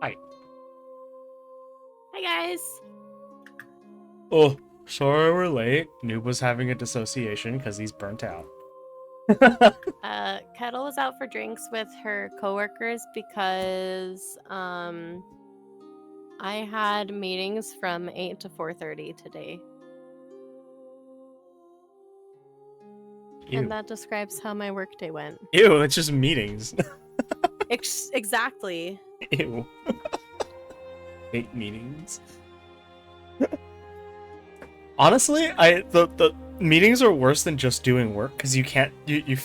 Hi. Hi guys. Oh, sorry we're late. Noob was having a dissociation because he's burnt out. Kettle was out for drinks with her coworkers because I had meetings from 8 to 4:30 today. Ew. And that describes how my workday went. Ew, it's just meetings. Exactly. Ew. Hate meetings. Honestly, the meetings are worse than just doing work because you can't you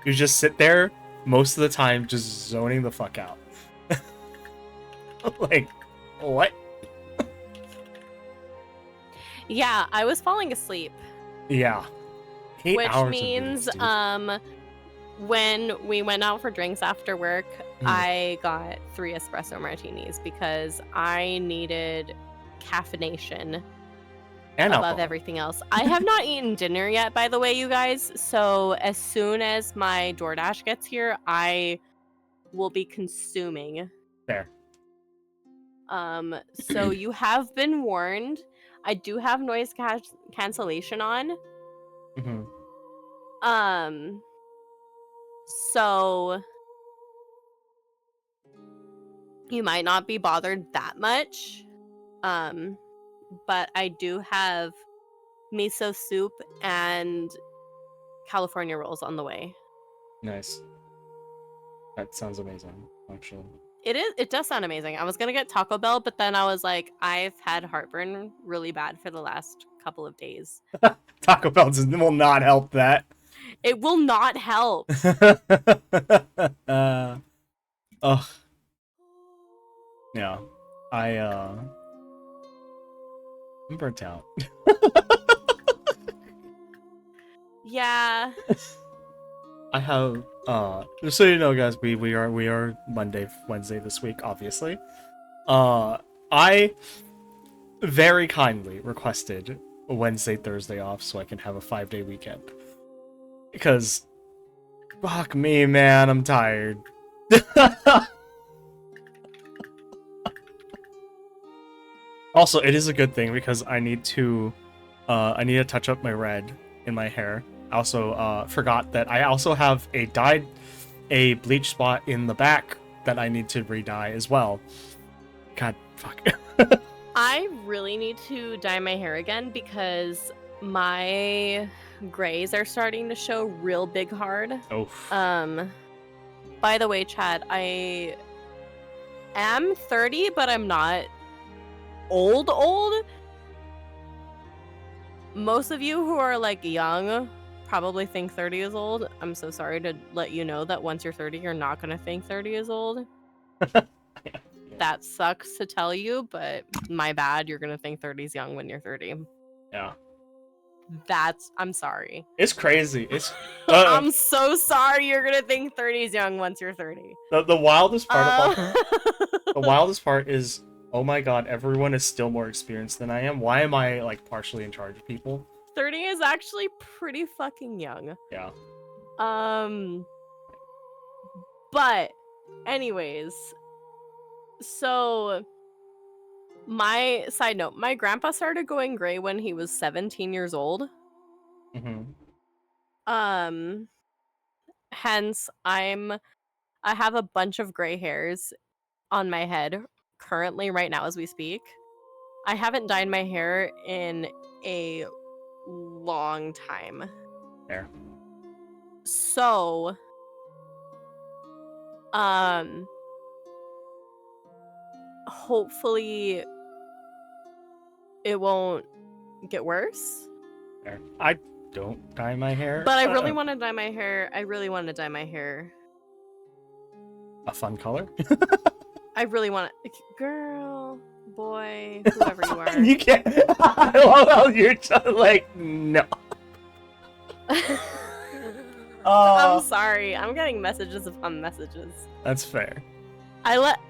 just sit there most of the time just zoning the fuck out. Like, what? Yeah, I was falling asleep. Yeah. 8 which hours means of meetings, when we went out for drinks after work, dude. I got 3 espresso martinis because I needed caffeination And above alcohol. everything else. I have not eaten dinner yet, by the way, you guys. So as soon as my DoorDash gets here, I will be consuming. There. So you have been warned. I do have noise cancellation on. Mm-hmm. Um, so you might not be bothered that much. But I do have miso soup and California rolls on the way. Nice. That sounds amazing, actually. It does sound amazing. I was gonna get Taco Bell, but then I was like, I've had heartburn really bad for the last couple of days. Taco Bell will not help that. It will not help. Ugh. Yeah. I'm burnt out. Yeah. I have just so you know, guys, we are Wednesday this week, obviously. I very kindly requested a Wednesday, Thursday off so I can have a 5-day weekend. Because fuck me, man, I'm tired. Also, it is a good thing because I need to touch up my red in my hair. I also forgot that I also have a bleach spot in the back that I need to re-dye as well. God, fuck. I really need to dye my hair again because my grays are starting to show real big hard. Oh. By the way, Chad, I am 30, but I'm not old. Most of you who are like young probably think 30 is old. I'm so sorry to let you know that once you're 30, you're not going to think 30 is old. That sucks to tell you, but my bad. You're going to think 30 is young when you're 30. Yeah. I'm sorry. It's crazy. It's I'm so sorry you're going to think 30 is young once you're 30. the wildest part of all the wildest part is, oh my god, everyone is still more experienced than I am. Why am I like partially in charge of people? 30 is actually pretty fucking young. Yeah. But anyways, so my side note, my grandpa started going gray when he was 17 years old. Mm-hmm. Hence I have a bunch of gray hairs on my head currently right now as we speak. I haven't dyed my hair in a long time. There. So hopefully it won't get worse. There. I don't dye my hair. But I really want to dye my hair. I really want to dye my hair a fun color. I really want to. Girl, boy, whoever you are. You can't. I love how you're just like, no. I'm sorry. I'm getting messages upon messages. That's fair.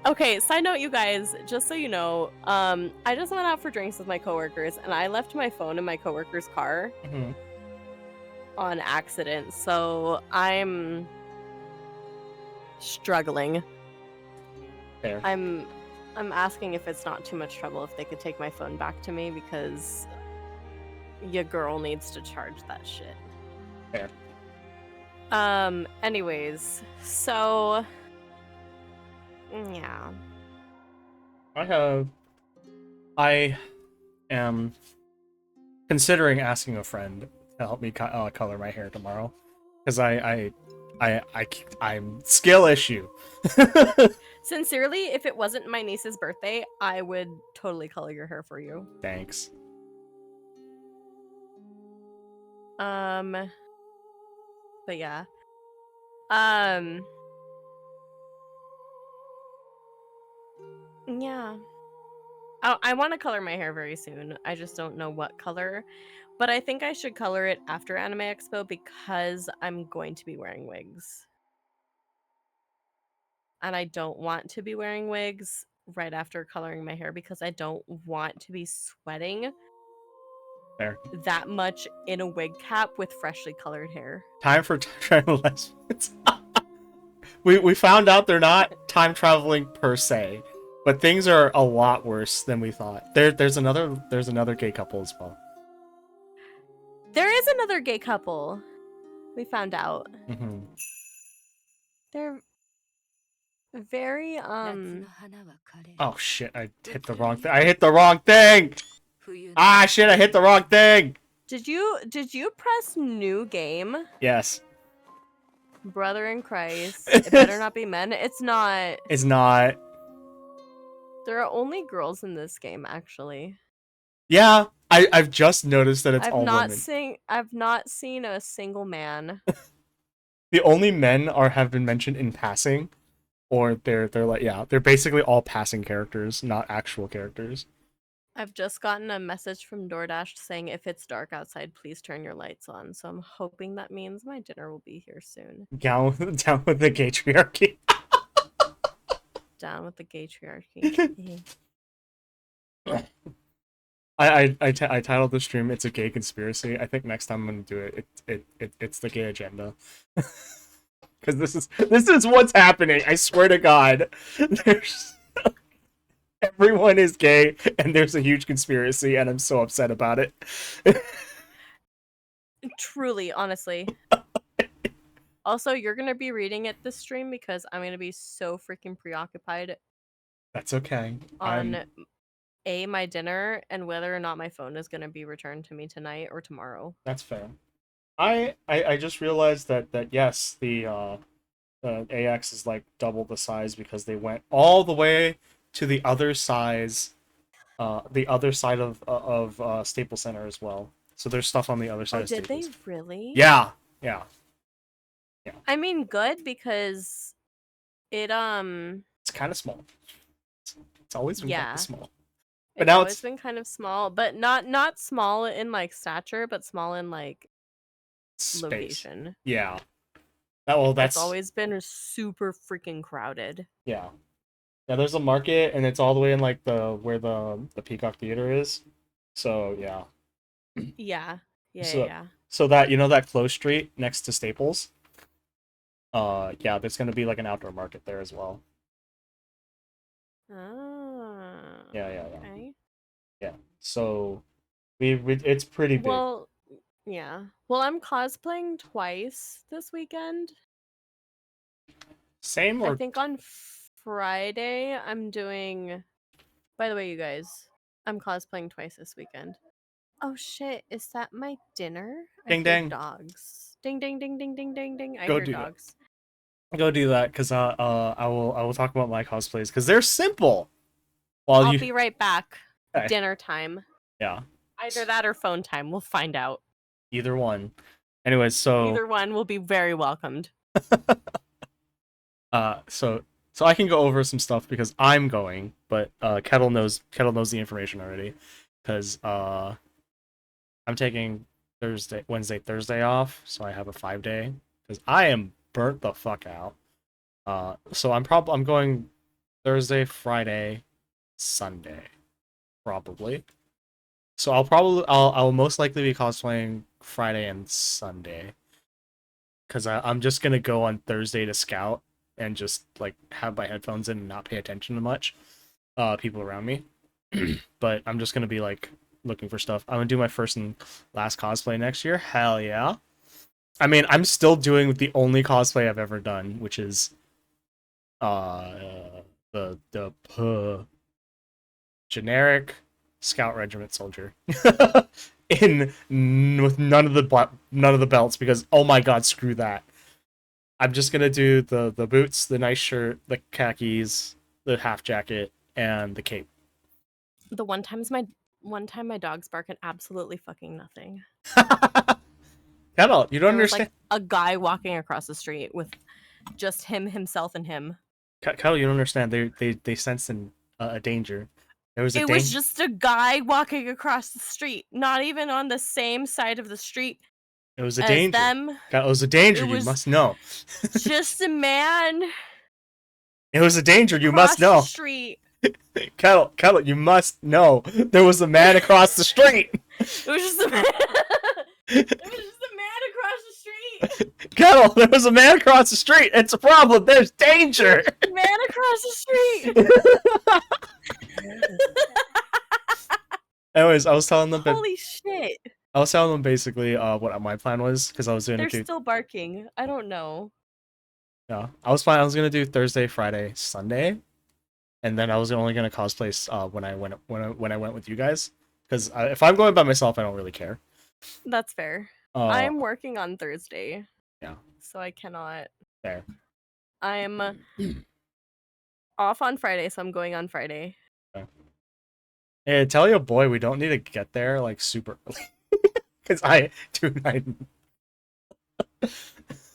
Okay, side note, you guys, just so you know, I just went out for drinks with my coworkers and I left my phone in my coworker's car on accident. So I'm struggling. Fair. I'm I'm asking if it's not too much trouble if they could take my phone back to me because your girl needs to charge that shit. Fair. Anyways, so yeah. I am considering asking a friend to help me color my hair tomorrow, because I'm skill issue. Sincerely, if it wasn't my niece's birthday, I would totally color your hair for you. Thanks. But yeah. Yeah. I want to color my hair very soon. I just don't know what color. But I think I should color it after Anime Expo because I'm going to be wearing wigs. And I don't want to be wearing wigs right after coloring my hair because I don't want to be sweating There. that much in a wig cap with freshly colored hair. Time for travel lessons. We found out they're not time traveling per se, but things are a lot worse than we thought. There's another gay couple as well. There is another gay couple. We found out. Mm-hmm. They're very Oh shit! I hit the wrong thing. I hit the wrong thing. Ah shit! I hit the wrong thing. Did you press new game? Yes. Brother in Christ. It better not be men. It's not. It's not. There are only girls in this game, actually. Yeah, I've just noticed that it's all women. I've not seen a single man. The only men have been mentioned in passing, or they're like, yeah, they're basically all passing characters, not actual characters. I've just gotten a message from DoorDash saying if it's dark outside, please turn your lights on. So I'm hoping that means my dinner will be here soon. Down with the gatriarchy. Down with the gatriarchy. I titled the stream "It's a Gay Conspiracy." I think next time I'm gonna do it's the gay agenda, because this is what's happening. I swear to God, there's everyone is gay and there's a huge conspiracy, and I'm so upset about it. Truly, honestly. Also, you're gonna be reading it this stream because I'm gonna be so freaking preoccupied. That's okay. On my dinner and whether or not my phone is gonna be returned to me tonight or tomorrow. That's fair. I just realized that yes, the AX is like double the size because they went all the way to the other size, the other side of Staples Center as well. So there's stuff on the other side of Staples. Staples. Did they really? Yeah. I mean, good because it it's kind of small. It's always been kind of small. But now it's been kind of small, but not small in like stature, but small in like space. Location. Yeah. That's always been super freaking crowded. Yeah. Yeah, there's a market and it's all the way in like where the Peacock Theater is. So yeah. Yeah. So that that close street next to Staples. Yeah, there's gonna be like an outdoor market there as well. Oh. Yeah. Okay. Yeah. So it's pretty big. Well, yeah. Well, I'm cosplaying twice this weekend. Same or I think on Friday I'm doing. By the way, you guys, I'm cosplaying twice this weekend. Oh shit! Is that my dinner? Ding I ding. hear dogs. Ding ding ding ding ding ding ding. I Go hear do dogs. That. Go do that, because I will talk about my cosplays because they're simple. I'll be right back. Okay. Dinner time. Yeah. Either that or phone time. We'll find out. Either one. Anyways, so either one will be very welcomed. So I can go over some stuff because I'm going, but Kettle knows the information already, because I'm taking Wednesday, Thursday off, so I have a 5-day because I am burnt the fuck out. So I'm going Thursday, Friday, Sunday, probably. So I'll most likely be cosplaying Friday and Sunday, because I'm just gonna go on Thursday to scout and just like have my headphones in and not pay attention to much. people around me. But I'm just gonna be like looking for stuff. I'm gonna do my first and last cosplay next year. Hell yeah. I mean, I'm still doing the only cosplay I've ever done, which is the generic Scout Regiment soldier in with none of the belts because oh my god, screw that. I'm just gonna do the boots, the nice shirt, the khakis, the half jacket, and the cape. The one time my dogs bark at absolutely fucking nothing. Kettle, you don't There was understand. like a guy walking across the street with just himself, and him. Kettle, you don't understand. They sense a danger. There was a It was danger. just a guy walking across the street, not even on the same side of the street It was a as danger. them. It was a danger. It You was must know. just a man It was a danger. You across must know. the street. Kettle, you must know. There was a man across the street. It was just a man. It was just a man across the street. Kettle, there was a man across the street. It's a problem. There's danger. Man across the street. Anyways, I was telling them. Holy shit! I was telling them basically what my plan was because I was doing They're it. still barking. I don't know. Yeah, I was fine. I was gonna do Thursday, Friday, Sunday, and then I was only gonna cosplay when I went with you guys. Because if I'm going by myself, I don't really care. That's fair. I'm working on Thursday. Yeah. So I cannot. Fair. I'm off on Friday, so I'm going on Friday. Okay. Hey, tell your boy we don't need to get there like super early. Because I do.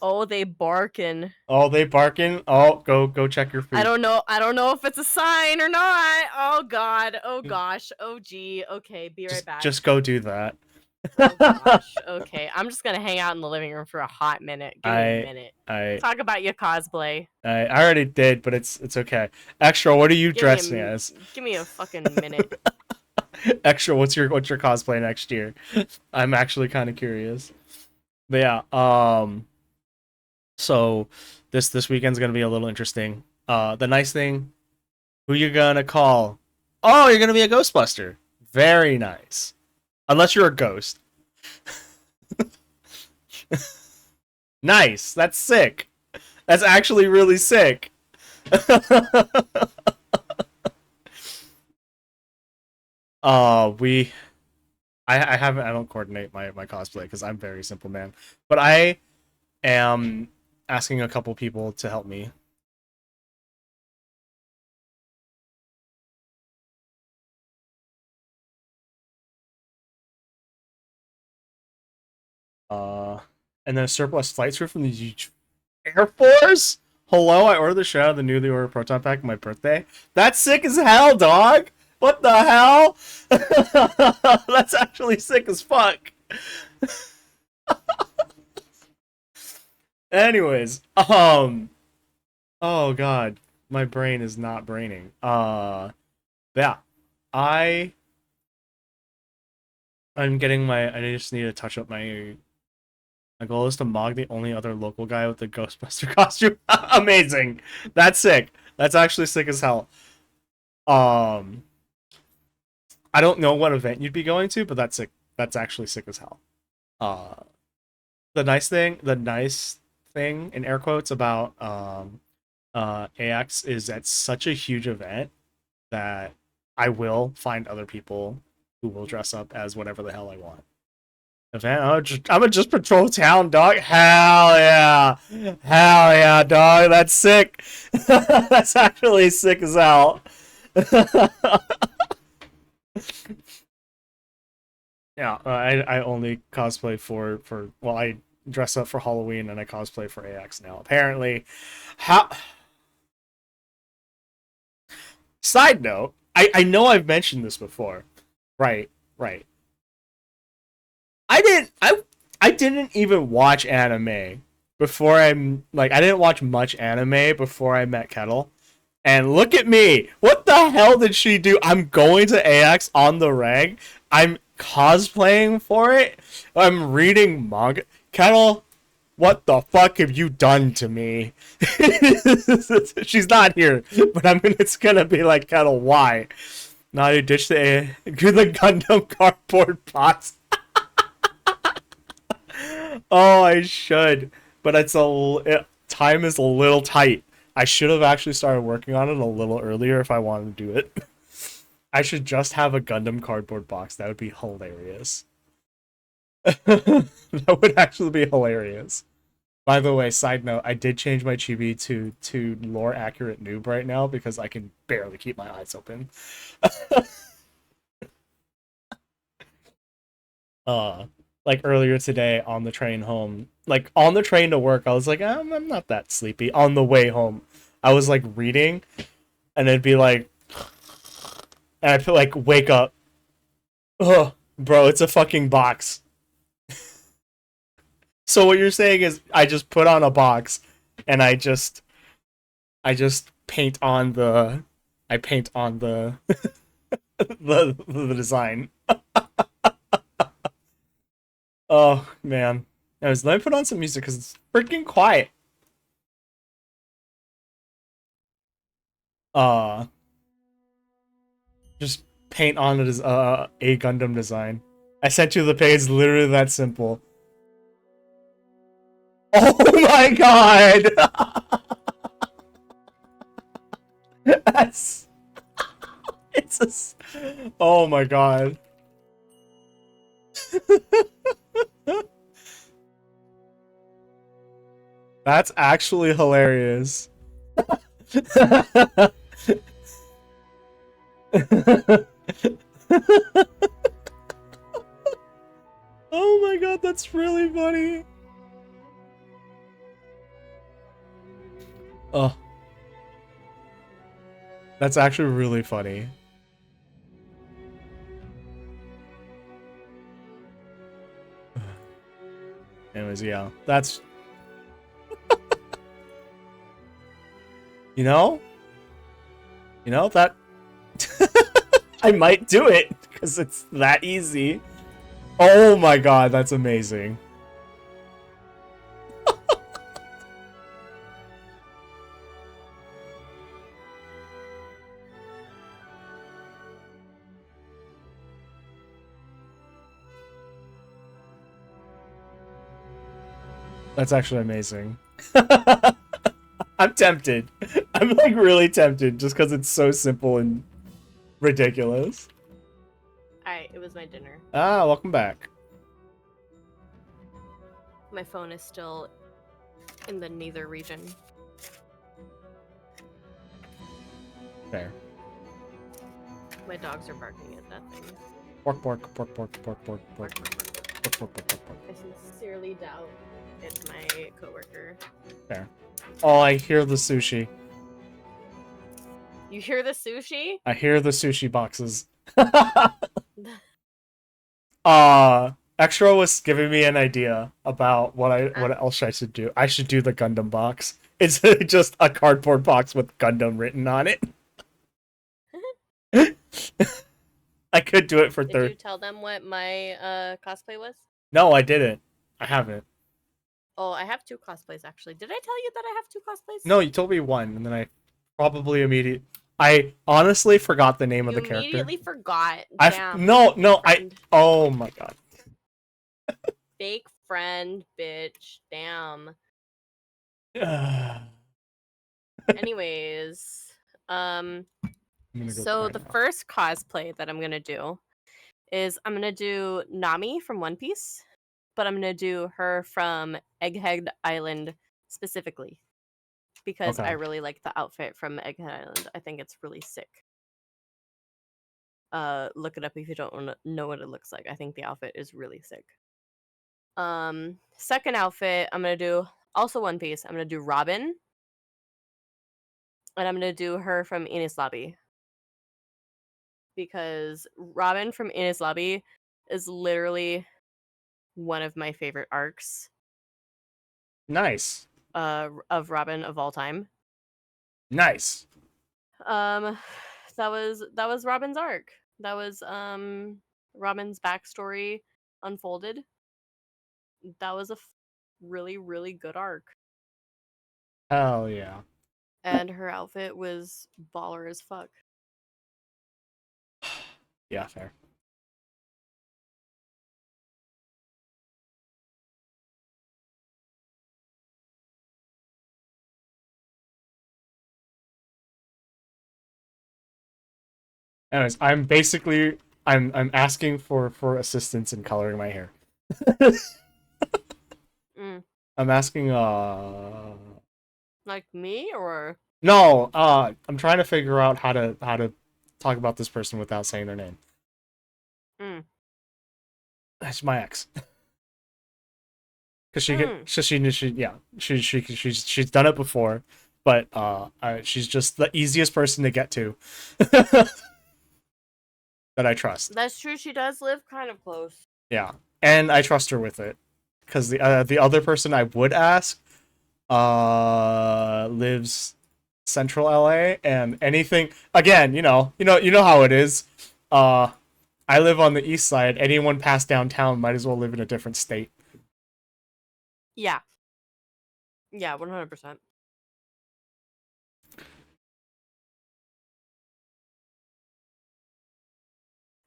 Oh, they barking. Oh, they barking. Oh, go check your food. I don't know if it's a sign or not. Oh god. Oh gosh. Oh gee. Okay, be right back. Just go do that. Oh gosh. Okay, I'm just gonna hang out in the living room for a hot minute. Give me a minute. Talk about your cosplay. I already did, but it's okay. Extra, what are you dressing as? Give me a fucking minute. Extra, what's your cosplay next year? I'm actually kind of curious. But yeah, so this weekend's gonna be a little interesting. The nice thing, who you gonna call? Oh, you're gonna be a Ghostbuster. Very nice. Unless you're a ghost. Nice. That's sick. That's actually really sick. I don't coordinate my cosplay because I'm very simple man. But I am asking a couple people to help me. And then a surplus flight suit from the Air Force? Hello, I ordered the shit out of the newly ordered Proton Pack on my birthday. That's sick as hell, dog! What the hell? That's actually sick as fuck. Anyways, oh god, my brain is not braining. Yeah, I'm getting I just need to touch up my goal is to mog the only other local guy with the Ghostbuster costume. Amazing. That's sick. That's actually sick as hell. I don't know what event you'd be going to, but that's sick. That's actually sick as hell. The nice thing in air quotes about AX is at such a huge event that I will find other people who will dress up as whatever the hell I want. Event? I'm gonna just patrol town, dog. Hell yeah, dog. That's sick. That's actually sick as hell. Yeah, I only cosplay for well, I dress up for Halloween and I cosplay for AX now. Apparently, how? Side note, I know I've mentioned this before. Right. I didn't even watch anime before I didn't watch much anime before I met Kettle. And look at me. What the hell did she do? I'm going to AX on the reg. I'm cosplaying for it. I'm reading manga. Kettle, what the fuck have you done to me? She's not here, but it's gonna be like, kind of why? Now you ditch the Gundam cardboard box. Oh, I should, but time is a little tight. I should have actually started working on it a little earlier if I wanted to do it. I should just have a Gundam cardboard box. That would be hilarious. That would actually be hilarious. By the way, side note, I did change my chibi to lore accurate noob right now because I can barely keep my eyes open. uh like earlier today on the train home, like on the train to work, I was like, I'm not that sleepy. On the way home, I was like reading, and it'd be like, and I feel like wake up. Ugh, bro, it's a fucking box. So what you're saying is I just put on a box, and I just paint on the the design. Oh man. Anyways, let me put on some music because it's freaking quiet. Uh just paint on it as a Gundam design. I sent you the page, literally that simple. Oh my god! That's it's oh my god. That's actually hilarious. Oh my god, that's really funny. Oh, that's actually really funny. Anyways, yeah, that's you know, that I might do it because it's that easy. Oh my god, that's amazing. That's actually amazing. I'm tempted. I'm like really tempted just because it's so simple and ridiculous. Alright, it was my dinner. Ah, welcome back. My phone is still in the neither region. Fair. My dogs are barking at that thing. Pork, pork, pork, pork, pork, pork, pork, pork, pork, pork, pork, pork. I sincerely doubt it's my coworker. Fair. Oh, I hear the sushi. You hear the sushi? I hear the sushi boxes. Extra was giving me an idea about what else I should do. I should do the Gundam box. It's just a cardboard box with Gundam written on it. I could do it for Did you tell them what my cosplay was? No, I didn't. I haven't. Oh, I have 2 cosplays actually. Did I tell you that I have 2 cosplays? No, you told me one, and then I probably immediately. I honestly forgot the name of the character. Immediately forgot. Oh my god. Fake friend, bitch. Damn. Anyways, so the first cosplay that I'm gonna do is I'm gonna do Nami from One Piece, but I'm gonna do her from Egghead Island specifically because I really like the outfit from Egghead Island. I think it's really sick. Look it up if you don't know what it looks like. I think the outfit is really sick. Second outfit, I'm gonna do also One Piece. I'm gonna do Robin, and I'm gonna do her from Enies Lobby because Robin from Enies Lobby is literally one of my favorite arcs. Nice. Of Robin of all time. Nice. That was Robin's arc. That was Robin's backstory unfolded. That was really, really good arc. Hell yeah. And her outfit was baller as fuck. Yeah, fair. Anyways, I'm asking for assistance in coloring my hair. Mm. I'm asking Like me or no, I'm trying to figure out how to talk about this person without saying their name. mm. That's my ex. Cuz Mm. she's done it before, but she's just the easiest person to get to that I trust. That's true. She does live kind of close. Yeah. And I trust her with it cuz the other person I would ask lives central LA, and anything again, you know how it is. Uh I live on the east side. Anyone past downtown might as well live in a different state. Yeah. Yeah, 100%.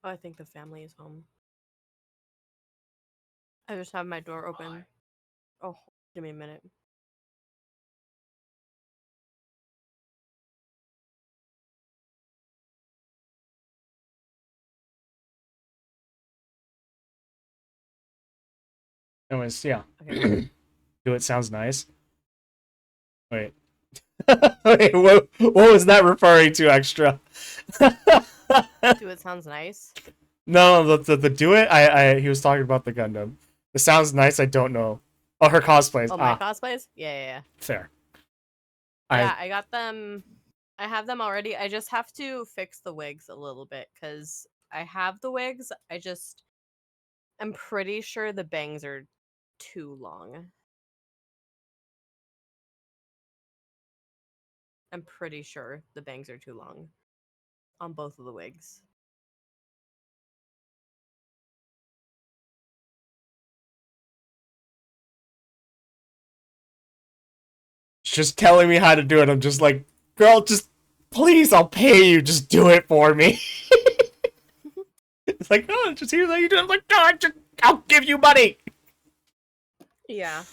Oh, I think the family is home. I just have my door open. Oh, give me a minute. Anyways, yeah. Okay. Do it sounds nice. Wait. Wait, what was that referring to extra? Do it sounds nice. No, the do it. He was talking about the Gundam. It sounds nice. I don't know. Oh, her cosplays. Oh, my Ah, cosplays? Yeah. fair. I Yeah, I got them. I have them already. I just have to fix the wigs a little bit because I have the wigs. I'm pretty sure the bangs are too long. I'm pretty sure the bangs are too long on both of the wigs. just telling me how to do it. I'm just like, girl, just please, I'll pay you. Just do it for me. It's like, oh, just here's how you do it. I'm like, no, I'll give you money. Yeah.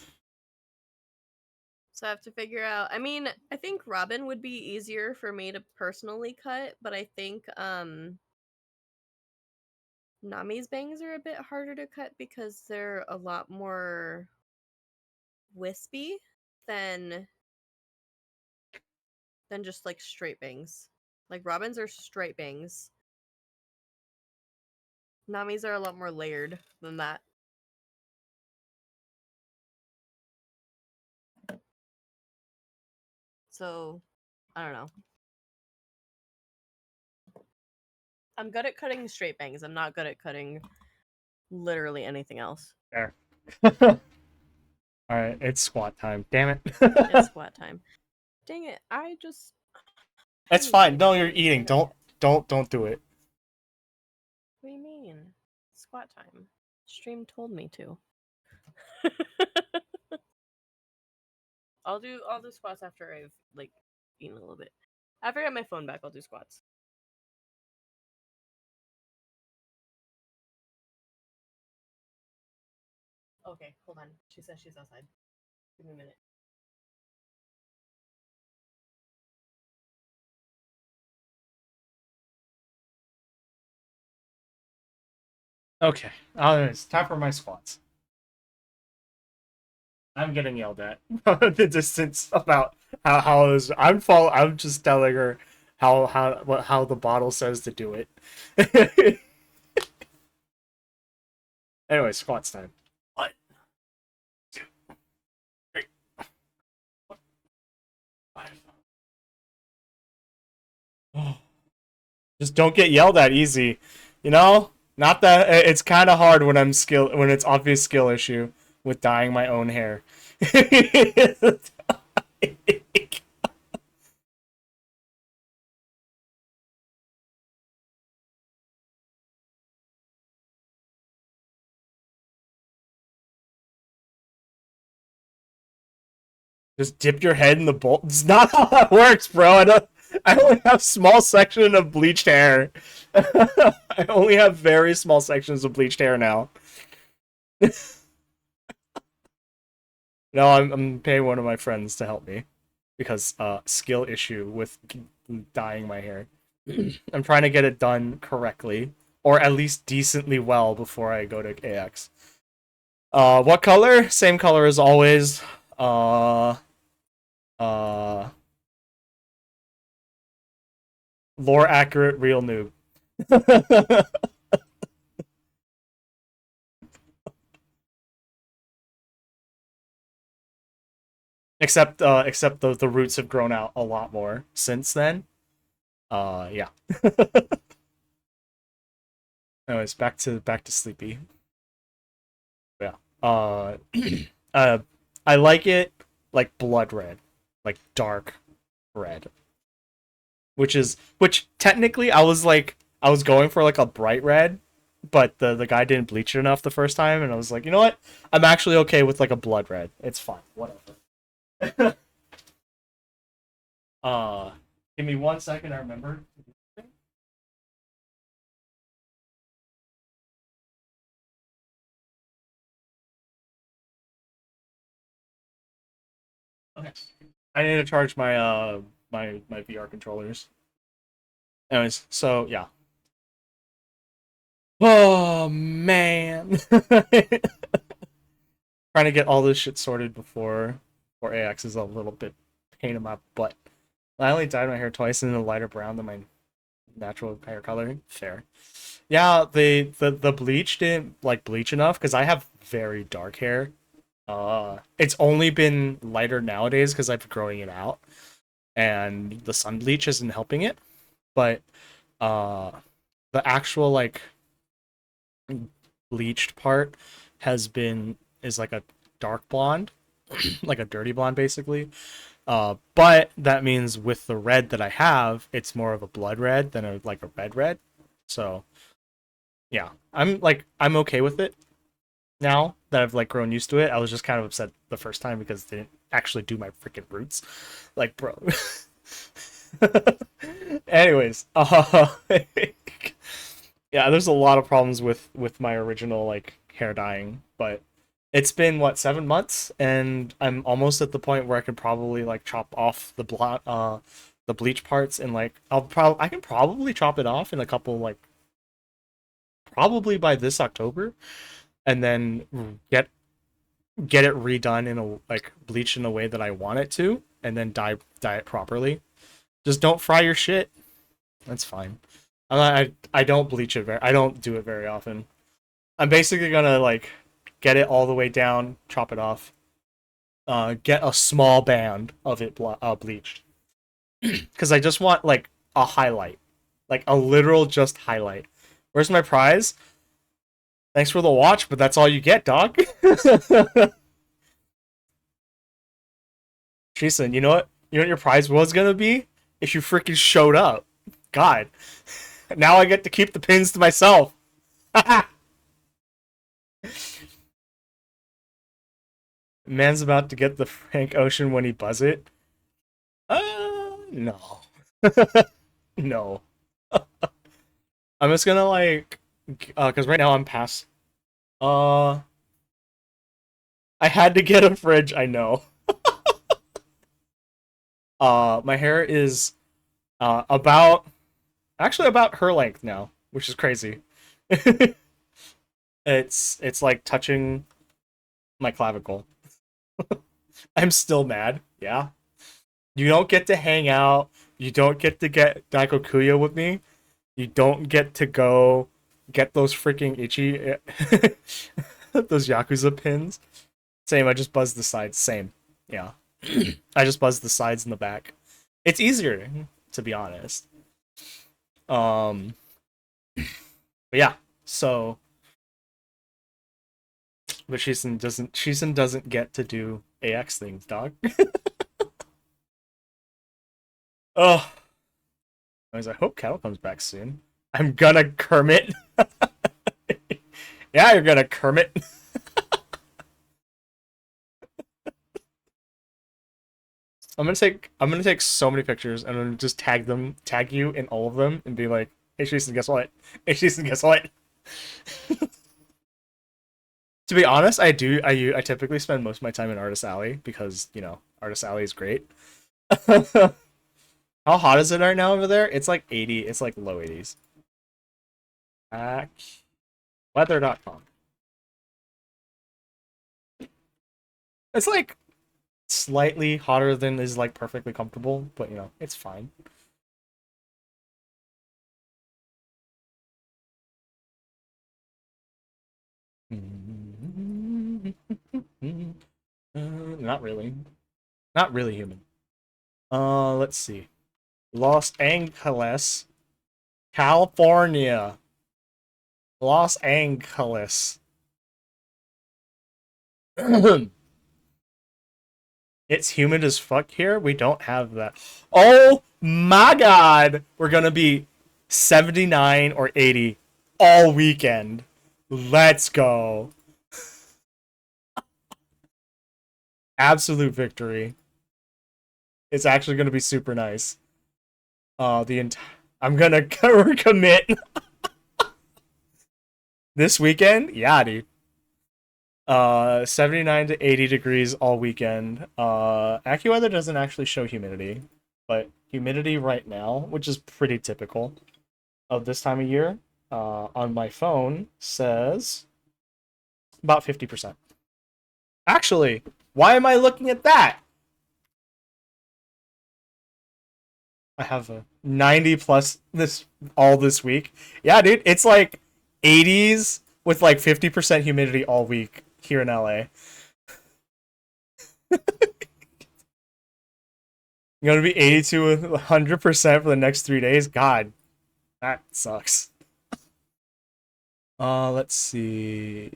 So I have to figure out. I mean, I think Robin would be easier for me to personally cut, but I think Nami's bangs are a bit harder to cut because they're a lot more wispy than just like straight bangs. Like Robin's are straight bangs. Nami's are a lot more layered than that. So, I don't know. I'm good at cutting straight bangs. I'm not good at cutting literally anything else. There. All right, it's squat time. Damn it. It's squat time. Dang it! I It's need to fine. get No, back you're on the eating. internet. Don't do it. What do you mean? Squat time. Stream told me to. I'll do squats after I've like eaten a little bit. After I get my phone back, I'll do squats. Okay, hold on. She says she's outside. Give me a minute. Okay. It's time for my squats. I'm getting yelled at the distance about how is I'm just telling her how the bottle says to do it. Anyway, squats time. One, two, three, four, five. Oh, just don't get yelled at easy. You know? Not that it's kind of hard when it's obvious skill issue with dyeing my own hair. Just dip your head in the bowl. It's not how that works, bro. I only have small section of bleached hair. I only have very small sections of bleached hair now. No, I'm paying one of my friends to help me because skill issue with dyeing my hair. I'm trying to get it done correctly or at least decently well before I go to AX. What color? Same color as always. Uh, uh, lore accurate, real noob. Except the roots have grown out a lot more since then. Yeah. Anyways, back to sleepy. Yeah. Uh, I like it like blood red, like dark red, which technically I was going for like a bright red, but the guy didn't bleach it enough the first time, and I was like, you know what? I'm actually okay with like a blood red. It's fine, whatever. uh, Give me 1 second. I remember. Okay. I need to charge my my VR controllers. Anyways, so yeah. Oh man. Trying to get all this shit sorted before AX is a little bit pain in my butt. I only dyed my hair twice in a lighter brown than my natural hair color. Fair. Yeah, the bleach didn't like bleach enough because I have very dark hair. It's only been lighter nowadays because I've been growing it out, and the sun bleach isn't helping it. But uh, the actual like bleached part is like a dark blonde, like a dirty blonde basically. But that means with the red that I have, it's more of a blood red than a like a red red. So yeah, I'm okay with it now that I've like grown used to it. I was just kind of upset the first time because they didn't actually do my freaking roots. Like, bro. Anyways, yeah, there's a lot of problems with my original like hair dyeing, but it's been what 7 months, and I'm almost at the point where I could probably like chop off the bleach parts, and like I can probably chop it off in a couple like probably by this October, and then get it redone in a like bleach in a way that I want it to, and then dye it properly. Just don't fry your shit. That's fine. I don't bleach it I don't do it very often. I'm basically gonna like get it all the way down, chop it off, get a small band of it bleached, because I just want like a highlight, like a literal just highlight. Where's my prize? Thanks for the watch, but that's all you get, dog. Jason, you know what? You know what your prize was gonna be if you freaking showed up. God, now I get to keep the pins to myself. Man's about to get the Frank Ocean when he buzz it. No. No. I'm just gonna like, cause right now I'm past. Uh, I had to get a fridge. I know. My hair is about actually about her length now, which is crazy. It's like touching my clavicle. I'm still mad. Yeah. You don't get to hang out. You don't get to get Daikokuya with me. You don't get to go get those freaking itchy those Yakuza pins. Same, I just buzzed the sides. Same. Yeah. I just buzzed the sides and the back. It's easier, to be honest. Um but yeah. So but Shisen doesn't get to do AX things, dog. Oh, I hope Kettle comes back soon. I'm gonna Kermit. Yeah, you're gonna Kermit. I'm gonna take so many pictures and then just tag you in all of them, and be like, "Hey, Jason, guess what? Hey, Jason, guess what?" To be honest, I typically spend most of my time in Artist Alley because Artist Alley is great. How hot is it right now over there? It's like 80. It's like low 80s. Back weather.com. It's like slightly hotter than is like perfectly comfortable, but it's fine. Not really. Not really human. Let's see. Los Angeles, California. Los Angeles. It's humid as fuck here. We don't have that. Oh my god. We're gonna be 79 or 80 all weekend. Let's go. Absolute victory. It's actually gonna be super nice. I'm gonna commit this weekend. Yeah, dude. 79 to 80 degrees all weekend. AccuWeather doesn't actually show humidity, but humidity right now, which is pretty typical of this time of year, on my phone says about 50%. Actually, why am I looking at that? I have a 90 plus this week. Yeah, dude, it's like 80s with like 50% humidity all week here in LA. You're gonna be 80 to 100% for the next 3 days. God, that sucks. Let's see.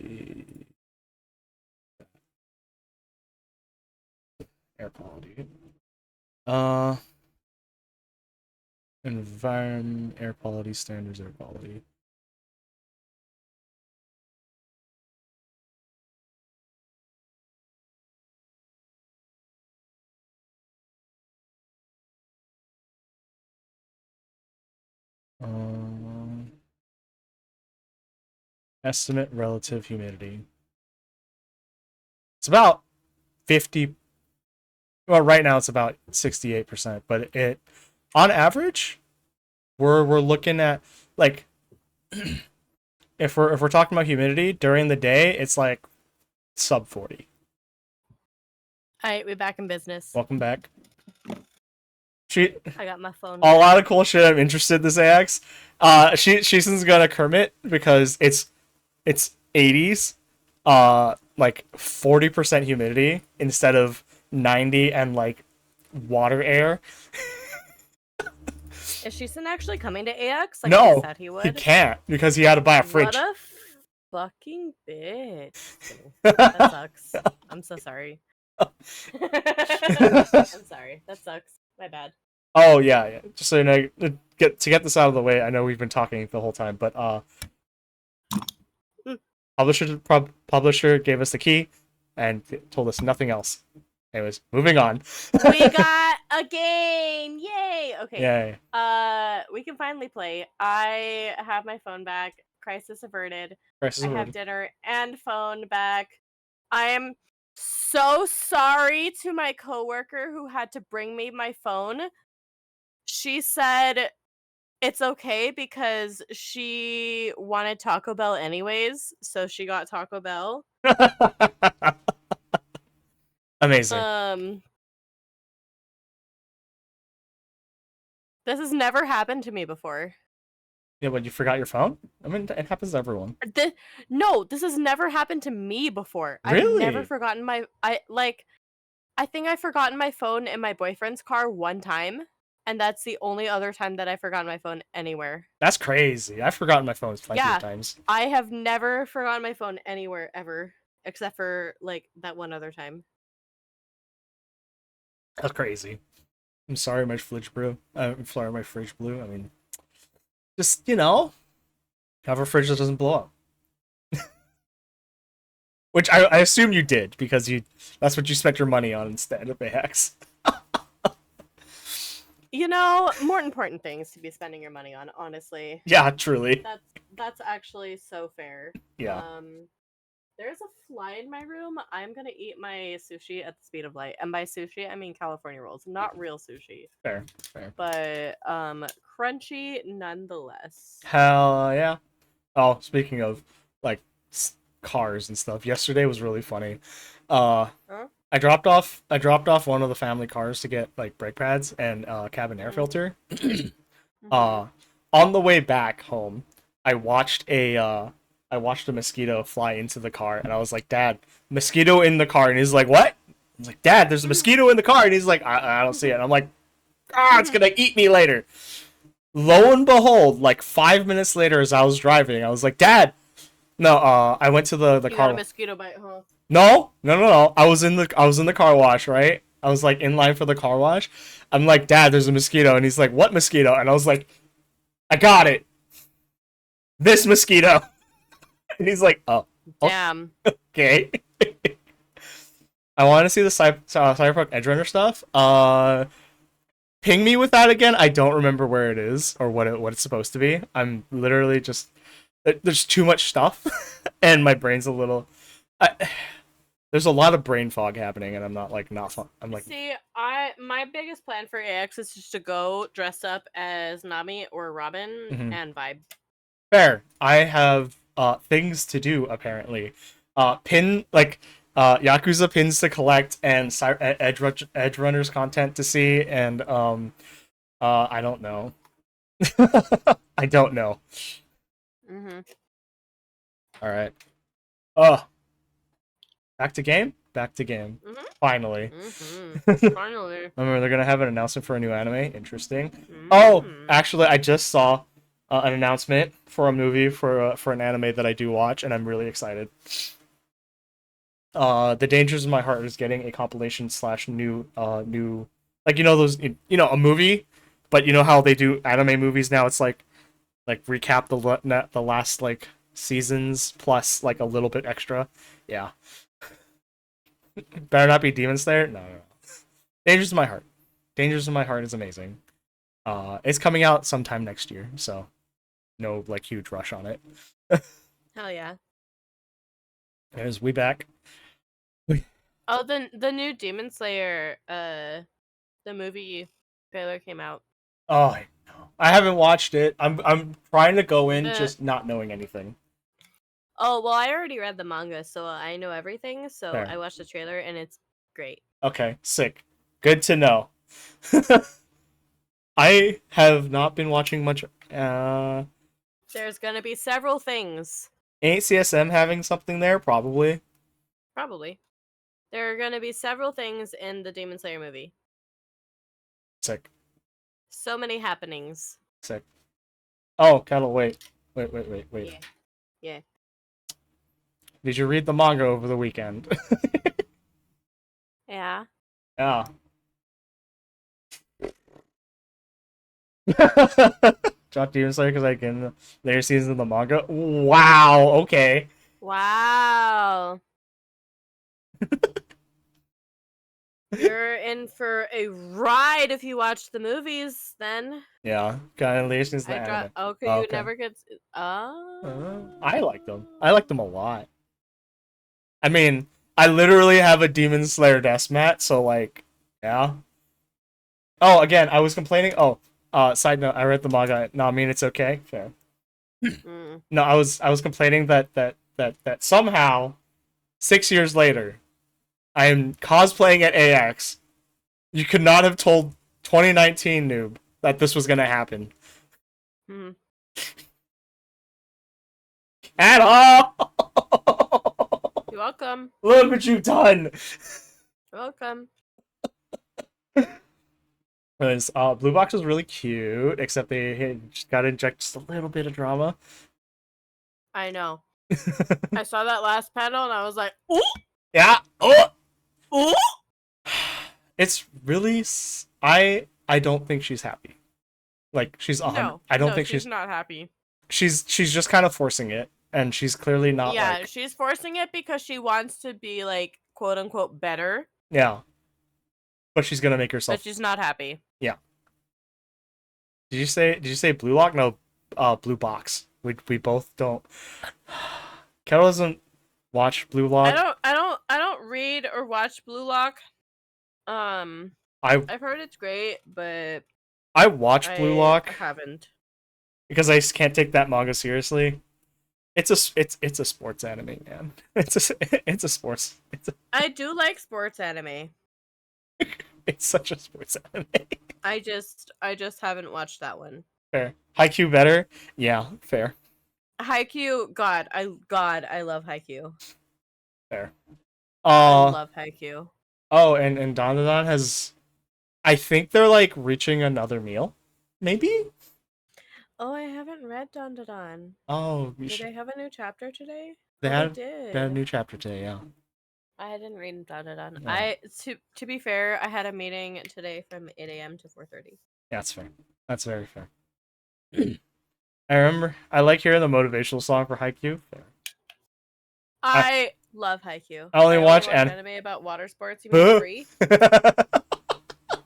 Air quality. Uh, environment, air quality standards, air quality. Um, estimate relative humidity. It's about 50. Well, right now it's about 68%, but on average, we're looking at like if we're talking about humidity during the day, it's like sub 40. All right, we're back in business. Welcome back. I got my phone. A lot of cool shit I'm interested in this AX. She's gonna Kermit because it's 80s, like 40% humidity instead of 90 and like water air. Is Sheeson actually coming to AX? Like No, he said he would. He can't because he had to buy a fridge. What a fucking bitch. That sucks. I'm so sorry. I'm sorry. That sucks. My bad. Oh yeah. Just so you know, get this out of the way. I know we've been talking the whole time, but publisher gave us the key and told us nothing else. Anyways, moving on. We got a game! Yay! Okay. Yay. We can finally play. I have my phone back. Crisis averted. I have dinner and phone back. I am so sorry to my coworker who had to bring me my phone. She said it's okay because she wanted Taco Bell anyways, so she got Taco Bell. Amazing. This has never happened to me before. Yeah, but you forgot your phone? I mean, it happens to everyone. No, this has never happened to me before. Really? I've never forgotten I think I've forgotten my phone in my boyfriend's car one time, and that's the only other time that I've forgotten my phone anywhere. That's crazy. I've forgotten my phone plenty of times. I have never forgotten my phone anywhere ever, except for like that one other time. That's crazy. I'm sorry, my fridge blew. I'm sorry, my fridge blew. I mean, just have a fridge that doesn't blow up. Which I assume you did because that's what you spent your money on instead of AX. You know, more important things to be spending your money on, honestly. Yeah, truly. That's actually so fair. Yeah, There's a fly in my room. I'm gonna eat my sushi at the speed of light. And by sushi I mean California rolls, not real sushi. fair, fair. But crunchy nonetheless. Hell yeah. Oh, speaking of like cars and stuff, yesterday was really funny. Uh, Huh? I dropped off one of the family cars to get like brake pads and cabin air Mm-hmm. filter. Mm-hmm. On the way back home, I watched a mosquito fly into the car, and I was like, "Dad, mosquito in the car," and he's like, "What?" I was like, "Dad, there's a mosquito in the car," and he's like, "I don't see it." And I'm like, "Ah, it's gonna eat me later." Lo and behold, like 5 minutes later, as I was driving, I was like, "Dad, no." I went to the You got a car. mosquito bite, huh? No, no, no, no. I was in the car wash, right? I was like in line for the car wash. I'm like, "Dad, there's a mosquito," and he's like, "What mosquito?" And I was like, "I got it. This mosquito." And he's like, "Oh, Damn. okay." I want to see the Cyberpunk Edge Runner stuff. Ping me with that again. I don't remember where it is or what it's supposed to be. I'm literally just there's too much stuff, and my brain's a little. I, there's a lot of brain fog happening, and I'm not fun. I'm like, See, my biggest plan for AX is just to go dress up as Nami or Robin mhm. and vibe. Fair. I have things to do apparently. Pin like Yakuza pins to collect and Edge Runners content to see, and I don't know. I don't know. Mm-hmm. All right. Oh, back to game. Back to game. Mm-hmm. Finally. Mm-hmm. Finally. Remember, they're gonna have an announcement for a new anime. Interesting. Oh, Mm-hmm. actually, I just saw an announcement for a movie for an anime that I do watch, and I'm really excited. The Dangers of My Heart is getting a compilation slash new like those a movie, but you know how they do anime movies now. It's like recap the last like seasons plus like a little bit extra. Yeah, better not be Demon Slayer. No, no, no. Dangers of My Heart. Dangers of My Heart is amazing. It's coming out sometime next year, so no like huge rush on it. Hell yeah. There's we back. Oh, the new Demon Slayer the movie trailer came out. Oh, I haven't watched it. I'm trying to go in The just not knowing anything. Oh, well, I already read the manga, so I know everything. So There. I watched the trailer and it's great. Okay, sick. Good to know. I have not been watching much. There's gonna be several things. Ain't CSM having something there? Probably. Probably. There are gonna be several things in the Demon Slayer movie. Sick. So many happenings. Sick. Oh, Kettle, wait. Yeah. Yeah. Did you read the manga over the weekend? Yeah. Yeah. Drop Demon Slayer because I can later seasons of the manga. Wow. Okay. Wow. You're in for a ride if you watch the movies, then. Yeah. Kind of later seasons of the I drop. anime. Okay, Oh, you okay. never get. I like them. I like them a lot. I mean, I literally have a Demon Slayer desk mat, so like, yeah. Oh, again, I was complaining. Oh, side note, I read the manga. No, I mean it's okay. Fair. Mm. No, I was complaining that somehow 6 years later, I am cosplaying at AX. You could not have told 2019 noob that this was gonna happen Mm. at all. You're welcome. Look what you've done. You're welcome. Because Blue Box was really cute, except they just got to inject just a little bit of drama. I know. I saw that last panel and I was like, ooh, Yeah. Oh. ooh. It's really. I don't think she's happy. Like she's 100. No, I don't no, think she's not happy. she's just kind of forcing it, and she's clearly not Yeah, like. she's forcing it because she wants to be like quote unquote better, Yeah. But she's gonna make but herself. she's not happy. Yeah. Did you say Blue Lock? No, Blue Box. We both don't. Kettle doesn't watch Blue Lock. I don't read or watch Blue Lock. Um, I I've heard it's great, but I watch Blue I Lock haven't. because I just can't take that manga seriously. It's a sports anime, man. It's a sports. I do like sports anime. It's such a sports anime. I just haven't watched that one. Fair. Haikyuu better? Yeah, fair. Haikyuu, I love Haikyuu. Fair. I Uh love Haikyuu. oh, and Dandadan has I think they're like reaching another meal. Maybe? Oh, I haven't read Don Don Don. Oh, we Did should they have a new chapter today? they Oh, they had they had a did. new chapter today, yeah. I didn't read Don Don Don. Yeah. To be fair, I had a meeting today from 8 a.m. to 4:30. Yeah, that's fair. That's very fair. I remember I like hearing the motivational song for Haikyuu. Fair. I love Haikyuu. I only I watch anime about water sports. You mean free?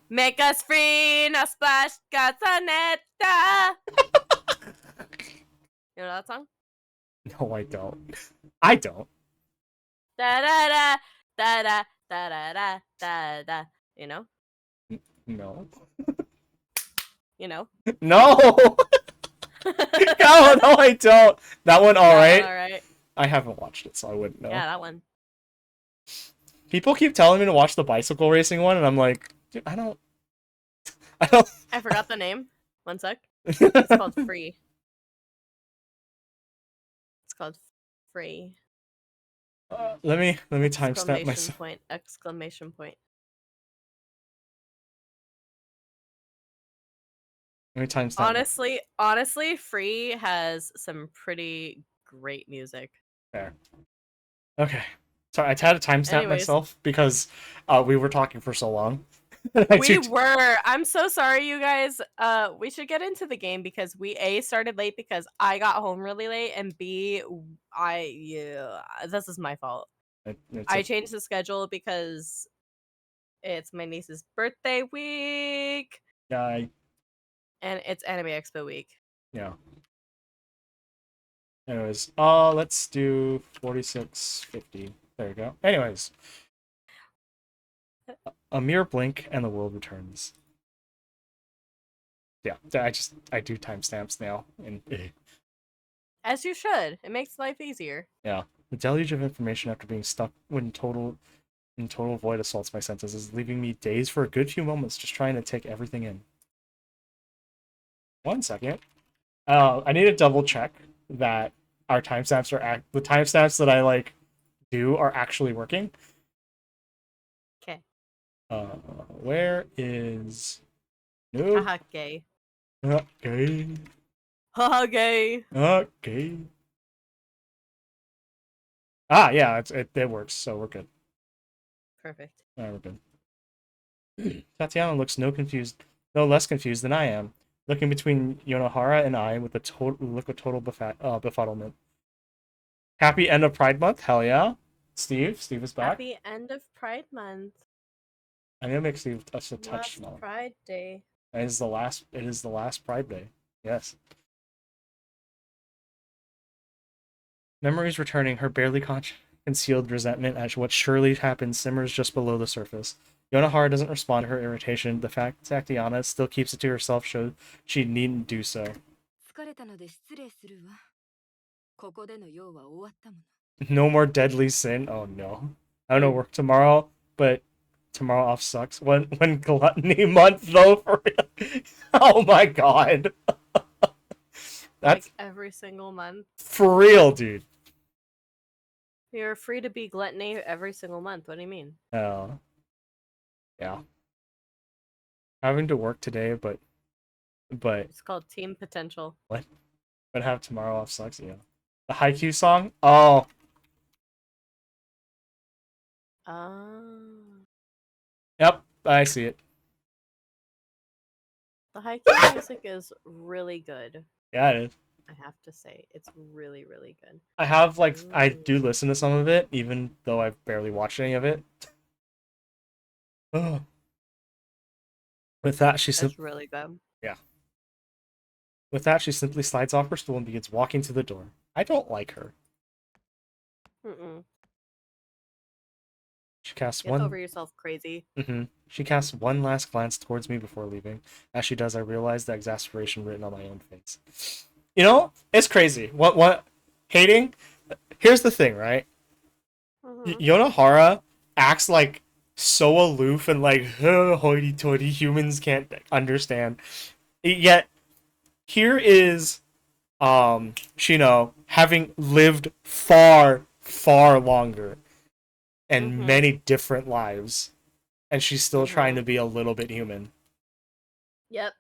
Make us free, no splash, gazzanetta. You know that song? No, I don't. I don't. Da da da da da da da da da. You know? No. You know? No. No, no, I don't. That one, all right. All right. I haven't watched it, so I wouldn't know. Yeah, that one. People keep telling me to watch the bicycle racing one, and I'm like, dude, I don't. I forgot the name. One sec. It's called Free. It's called Free. Let me timestamp myself. Exclamation point. Let me timestamp. Honestly, Free has some pretty great music. There. Okay. Sorry, I had to timestamp myself because we were talking for so long. I'm so sorry, you guys. We should get into the game because we A started late because I got home really late, and B, this is my fault. I changed the schedule because it's my niece's birthday week. Yeah. And it's Anime Expo week. Yeah. Anyways, let's do 4650. There you go. Anyways, a mere blink and the world returns. Yeah, I do timestamps now, and as you should. It makes life easier. Yeah, the deluge of information after being stuck in total void assaults my senses, is leaving me dazed for a good few moments, just trying to take everything in. 1 second. I need to double check that our timestamps are the timestamps that I do are actually working. Okay. Where is no? Haha, gay. Okay. Haha, gay. Okay. Ah, yeah, it works, so we're good. Perfect. We're good. Tatiana looks no less confused than I am, looking between Yonohara and I with a total befuddlement. Happy end of Pride Month, hell yeah! Steve is back. Happy end of Pride Month. I'm gonna make Steve a touch smaller. Pride Day. It is the last Pride Day. Yes. Memories returning, her barely concealed resentment at what surely happened simmers just below the surface. Yonohara doesn't respond to her irritation. The fact Tatiana still keeps it to herself shows she needn't do so. No more deadly sin. Oh no. I don't know work tomorrow, but tomorrow off sucks. When gluttony month though, for real. Oh my god. That's like every single month. For real, dude. You're free to be gluttony every single month. What do you mean? Oh. Yeah. Having to work today, but it's called team potential. What? But have tomorrow off sucks, yeah. The Haikyuu song? Oh. Yep, I see it. The Haikyuu music is really good. Yeah, it is. I have to say, it's really, really good. I have I do listen to some of it, even though I've barely watched any of it. Oh. With that, she said, "It's really good." Yeah. With that, she simply slides off her stool and begins walking to the door. I don't like her. Mm-mm. She casts Get one. over yourself, crazy. She casts one last glance towards me before leaving. As she does, I realize the exasperation written on my own face. You know, it's crazy. What? Hating? Here's the thing, right? Yonohara acts like so aloof and like hoity-toity humans can't understand. Yet here is Shino having lived far, far longer and many different lives, and she's still trying to be a little bit human. Yep.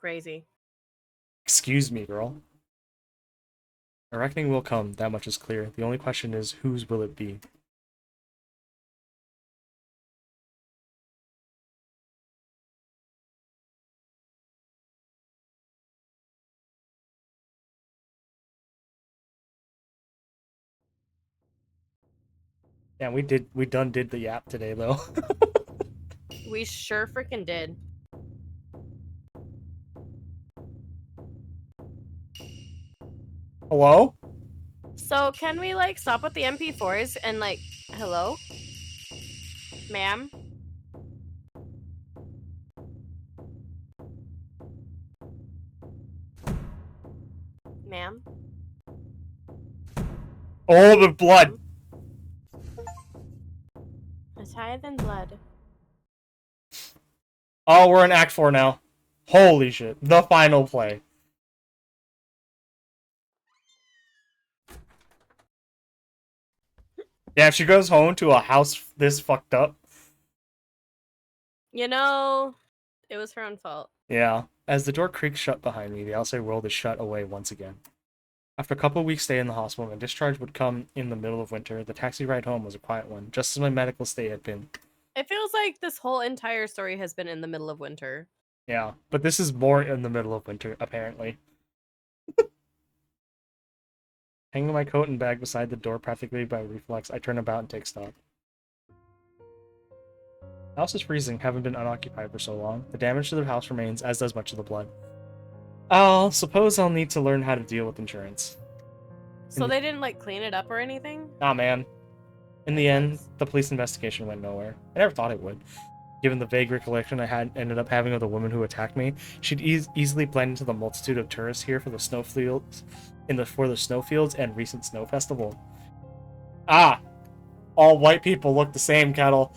Crazy. Excuse me, girl. A reckoning will come, that much is clear. The only question is, whose will it be? Yeah, we did the yap today, though. We sure freaking did. Hello? So can we like stop with the MP4s and like, hello? Ma'am? Ma'am? Oh, the blood! A tithe and blood. Oh, we're in Act 4 now. Holy shit. The final play. Yeah, if she goes home to a house this fucked up. You know, it was her own fault. Yeah. As the door creaks shut behind me, the outside world is shut away once again. After a couple of weeks stay in the hospital, my discharge would come in the middle of winter. The taxi ride home was a quiet one, just as my medical stay had been. It feels like this whole entire story has been in the middle of winter. Yeah, but this is more in the middle of winter, apparently. Hanging my coat and bag beside the door practically by reflex, I turn about and take stock. The house is freezing, haven't been unoccupied for so long. The damage to the house remains, as does much of the blood. I'll suppose I'll need to learn how to deal with insurance. So they didn't like clean it up or anything? Nah, man. In the end, the police investigation went nowhere. I never thought it would. Given the vague recollection I had ended up having of the woman who attacked me, she'd easily blend into the multitude of tourists here for the snowfields, and recent snow festival. Ah, all white people look the same, Kettle.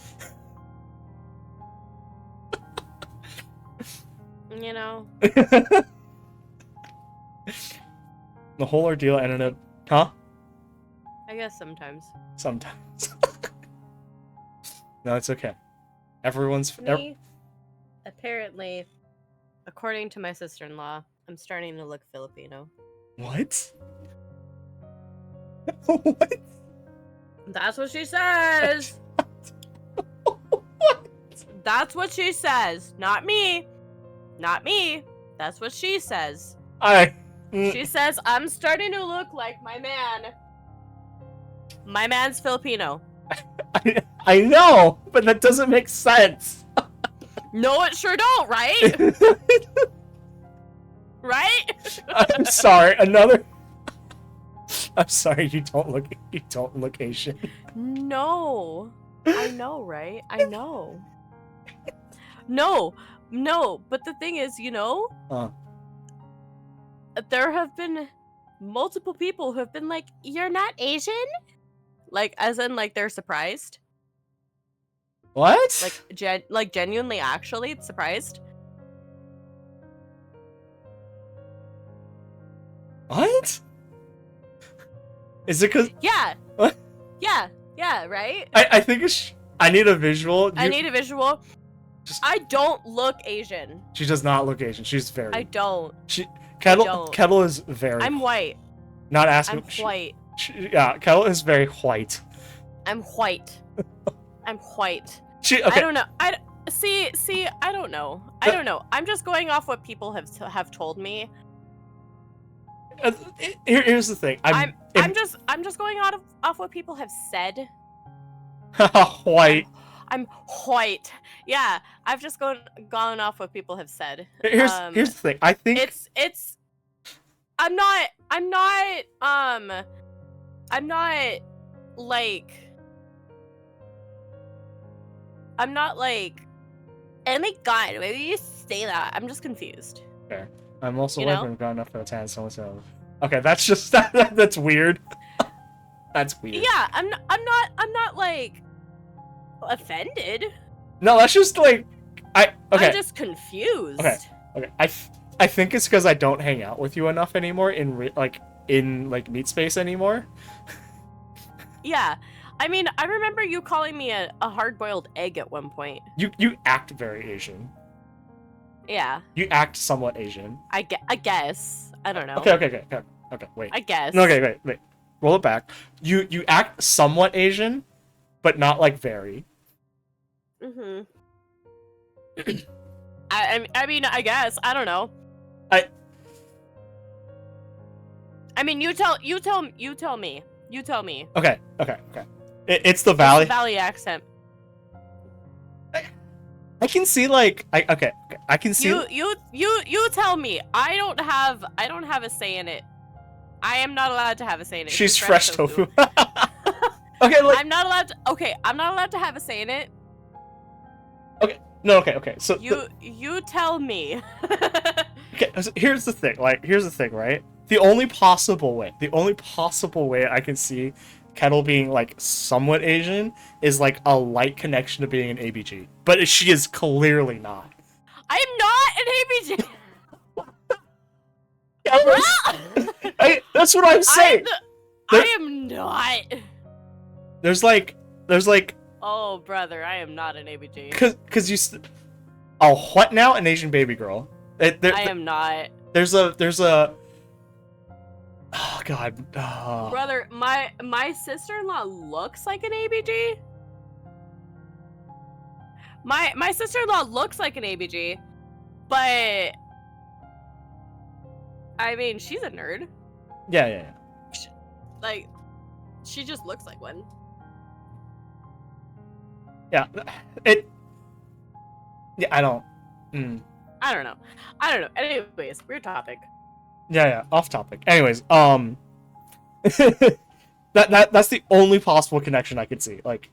You know. The whole ordeal ended up, huh? I guess sometimes. Sometimes. No, it's okay. Everyone's. Me, apparently, according to my sister-in-law, I'm starting to look Filipino. What? What? That's what she says. That's what she says. Not me. Not me. That's what she says. She says I'm starting to look like my man. My man's Filipino. I know, but that doesn't make sense. No, it sure don't, right? Right? I'm sorry. I'm sorry. You don't look Asian. No. I know, right? I know. No, but the thing is, you know, there have been multiple people who have been like, "You're not Asian?" Like, as in, like, they're surprised. What? Like genuinely, actually surprised. What? Is it because? Yeah. What? Yeah, right? I think it's. I need a visual. I need a visual. I don't look Asian. She does not look Asian. She's very. I don't. Kettle is very. I'm white. Not asking. I'm white. Yeah, Kettle is very white. I'm white. I'm white. Okay. I don't know. See. I don't know. I don't know. I'm just going off what people have told me. Here's the thing. I'm just going off what people have said. White. I'm white. Yeah, I've just gone off what people have said. Here's the thing. I think it's I'm not like oh my god, maybe you say that. I'm just confused. fair. I'm also You white, know? but I'm gone enough for a tan, so. Okay, that's just that's weird. That's weird. Yeah, I'm not like offended. No, that's just like okay. I'm just confused. Okay. I think it's because I don't hang out with you enough anymore in meat space anymore. Yeah. I mean, I remember you calling me a hard-boiled egg at one point. You act very Asian. Yeah. You act somewhat Asian. I guess. I don't know. Okay, wait. I guess. No, okay, wait. Roll it back. You act somewhat Asian, but not like very. Mhm. I mean, I guess. I don't know. I mean, you tell me. You tell me. Okay. It's the valley. It's the valley accent. I can see like I can see you tell me. I don't have a say in it. I am not allowed to have a say in it. She's fresh tofu. Okay, like I'm not allowed to have a say in it. Okay. No, okay. So you tell me. okay, so here's the thing, right? The only possible way I can see Kettle being like somewhat Asian is like a light connection to being an ABG. But she is clearly not. I am not an ABG. That's what I'm saying. I am not. There's like Oh, brother, I am not an ABG. Cause you oh, what now? An Asian baby girl. I am not. There's a oh god. Brother, my sister-in-law looks like an ABG. My sister-in-law looks like an ABG, but I mean, she's a nerd. Yeah. Like, she just looks like one. Yeah, I don't. I don't know. Anyways, weird topic. Yeah. Off topic. Anyways, that's the only possible connection I could see. Like,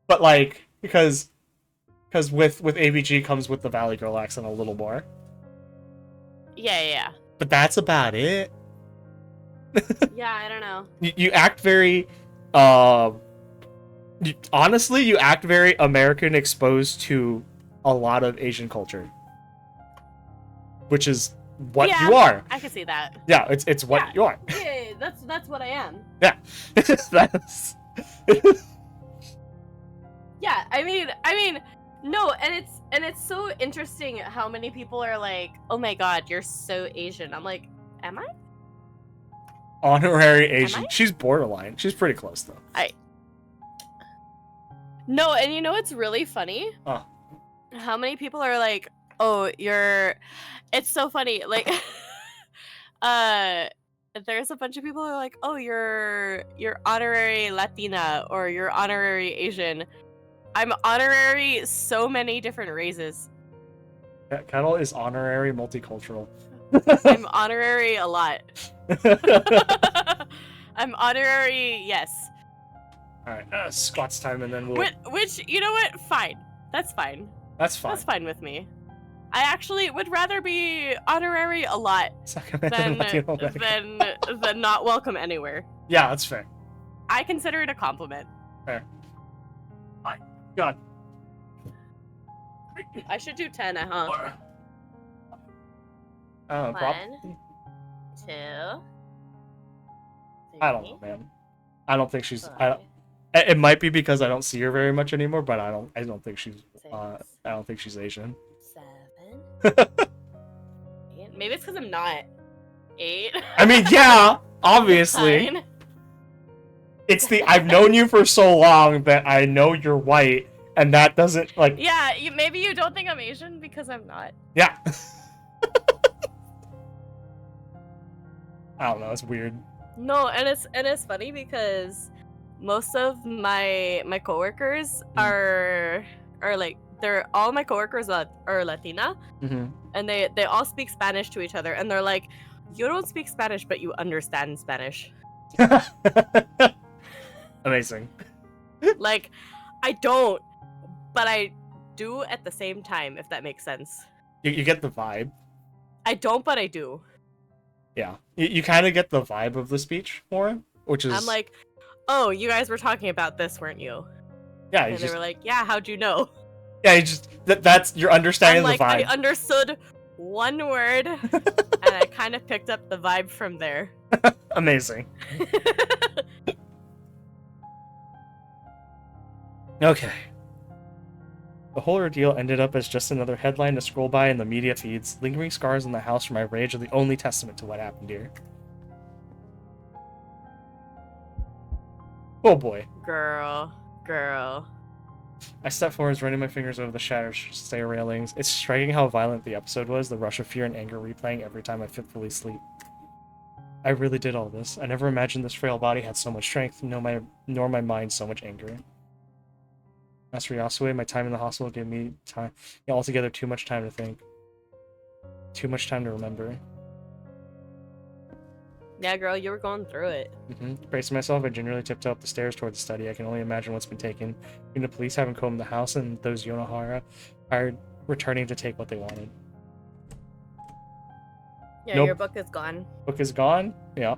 but like because with ABG comes with the Valley Girl accent a little more. Yeah. But that's about it. Yeah, I don't know. You act very, honestly, you act very American exposed to a lot of Asian culture, which is what you are. I can see that. Yeah, it's what you are. Yeah, that's what I am. Yeah, that's. Yeah, I mean, no, and it's so interesting how many people are like, "Oh my god, you're so Asian." I'm like, am I? Honorary Asian. She's borderline. She's pretty close though. No, and you know what's really funny? How many people are like, "Oh, you're." It's so funny. Like, there's a bunch of people who are like, "Oh, you're honorary Latina or you're honorary Asian." I'm honorary so many different races. Kettle is honorary multicultural. I'm honorary a lot. I'm honorary, yes. Alright, squats time and then we'll... Which, you know what? Fine. That's fine. That's fine. That's fine with me. I actually would rather be honorary a lot than not welcome anywhere. Yeah, that's fair. I consider it a compliment. Fair. My God. I should do 10, huh? Oh, 1, 2. I don't know, man. I don't think she's. It might be because I don't see her very much anymore, but I don't think she's. I don't think she's Asian. 7. Maybe it's because I'm not. 8. I mean, yeah, obviously. 9. It's I've known you for so long that I know you're white, and that doesn't like. Yeah, maybe you don't think I'm Asian because I'm not. Yeah. I don't know. It's weird. No, and it's funny because most of my coworkers are like they're all my coworkers are Latina, and they all speak Spanish to each other, and they're like, you don't speak Spanish, but you understand Spanish. Amazing. Like, I don't, but I do at the same time, if that makes sense. You get the vibe. I don't, but I do. Yeah. You kind of get the vibe of the speech more, which is... I'm like, oh, you guys were talking about this, weren't you? Yeah, and they were like, yeah, how'd you know? Yeah, you just... That's... You're understanding I'm like, the vibe. I understood one word, and I kind of picked up the vibe from there. Amazing. Okay. The whole ordeal ended up as just another headline to scroll by in the media feeds. Lingering scars in the house from my rage are the only testament to what happened here. Oh boy. Girl. I stepped forwards, running my fingers over the shattered stair railings. It's striking how violent the episode was, the rush of fear and anger replaying every time I fitfully sleep. I really did all this. I never imagined this frail body had so much strength, nor my mind so much anger. Master Yasue, my time in the hospital gave me time, altogether too much time to think. Too much time to remember. Yeah, girl, you were going through it. Bracing myself, I gingerly tiptoe up the stairs toward the study. I can only imagine what's been taken. Even the police haven't combed the house, and those Yonohara are returning to take what they wanted. Yeah, Nope. Your book is gone. Book is gone? Yeah.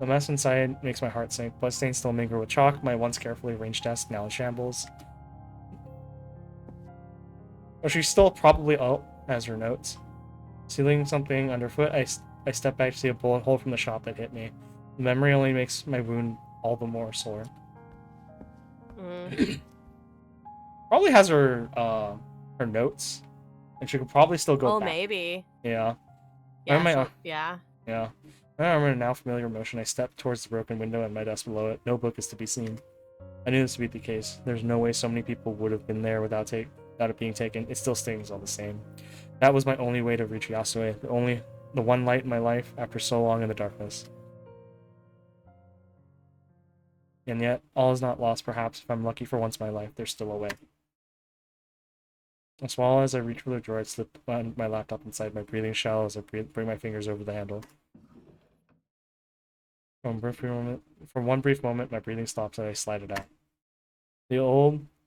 The mess inside makes my heart sink. Bloodstains still mingle with chalk. My once carefully arranged desk now in shambles. Oh, she's still probably has her notes. Feeling something underfoot, I step back to see a bullet hole from the shot that hit me. The memory only makes my wound all the more sore. Probably has her notes, and she could probably still go back. Maybe. Yeah. Yeah. Yeah. I remember a now familiar motion. I stepped towards the broken window and my desk below it. No book is to be seen. I knew this to be the case. There's no way so many people would have been there without it being taken. It still stings all the same. That was my only way to reach Yasue. The one light in my life after so long in the darkness. And yet, all is not lost. Perhaps if I'm lucky for once in my life, there's still a way. I swallow as I reach for the drawer. I slip my laptop inside. My breathing shallow as I bring my fingers over the handle. For one brief moment, my breathing stops and I slide it out.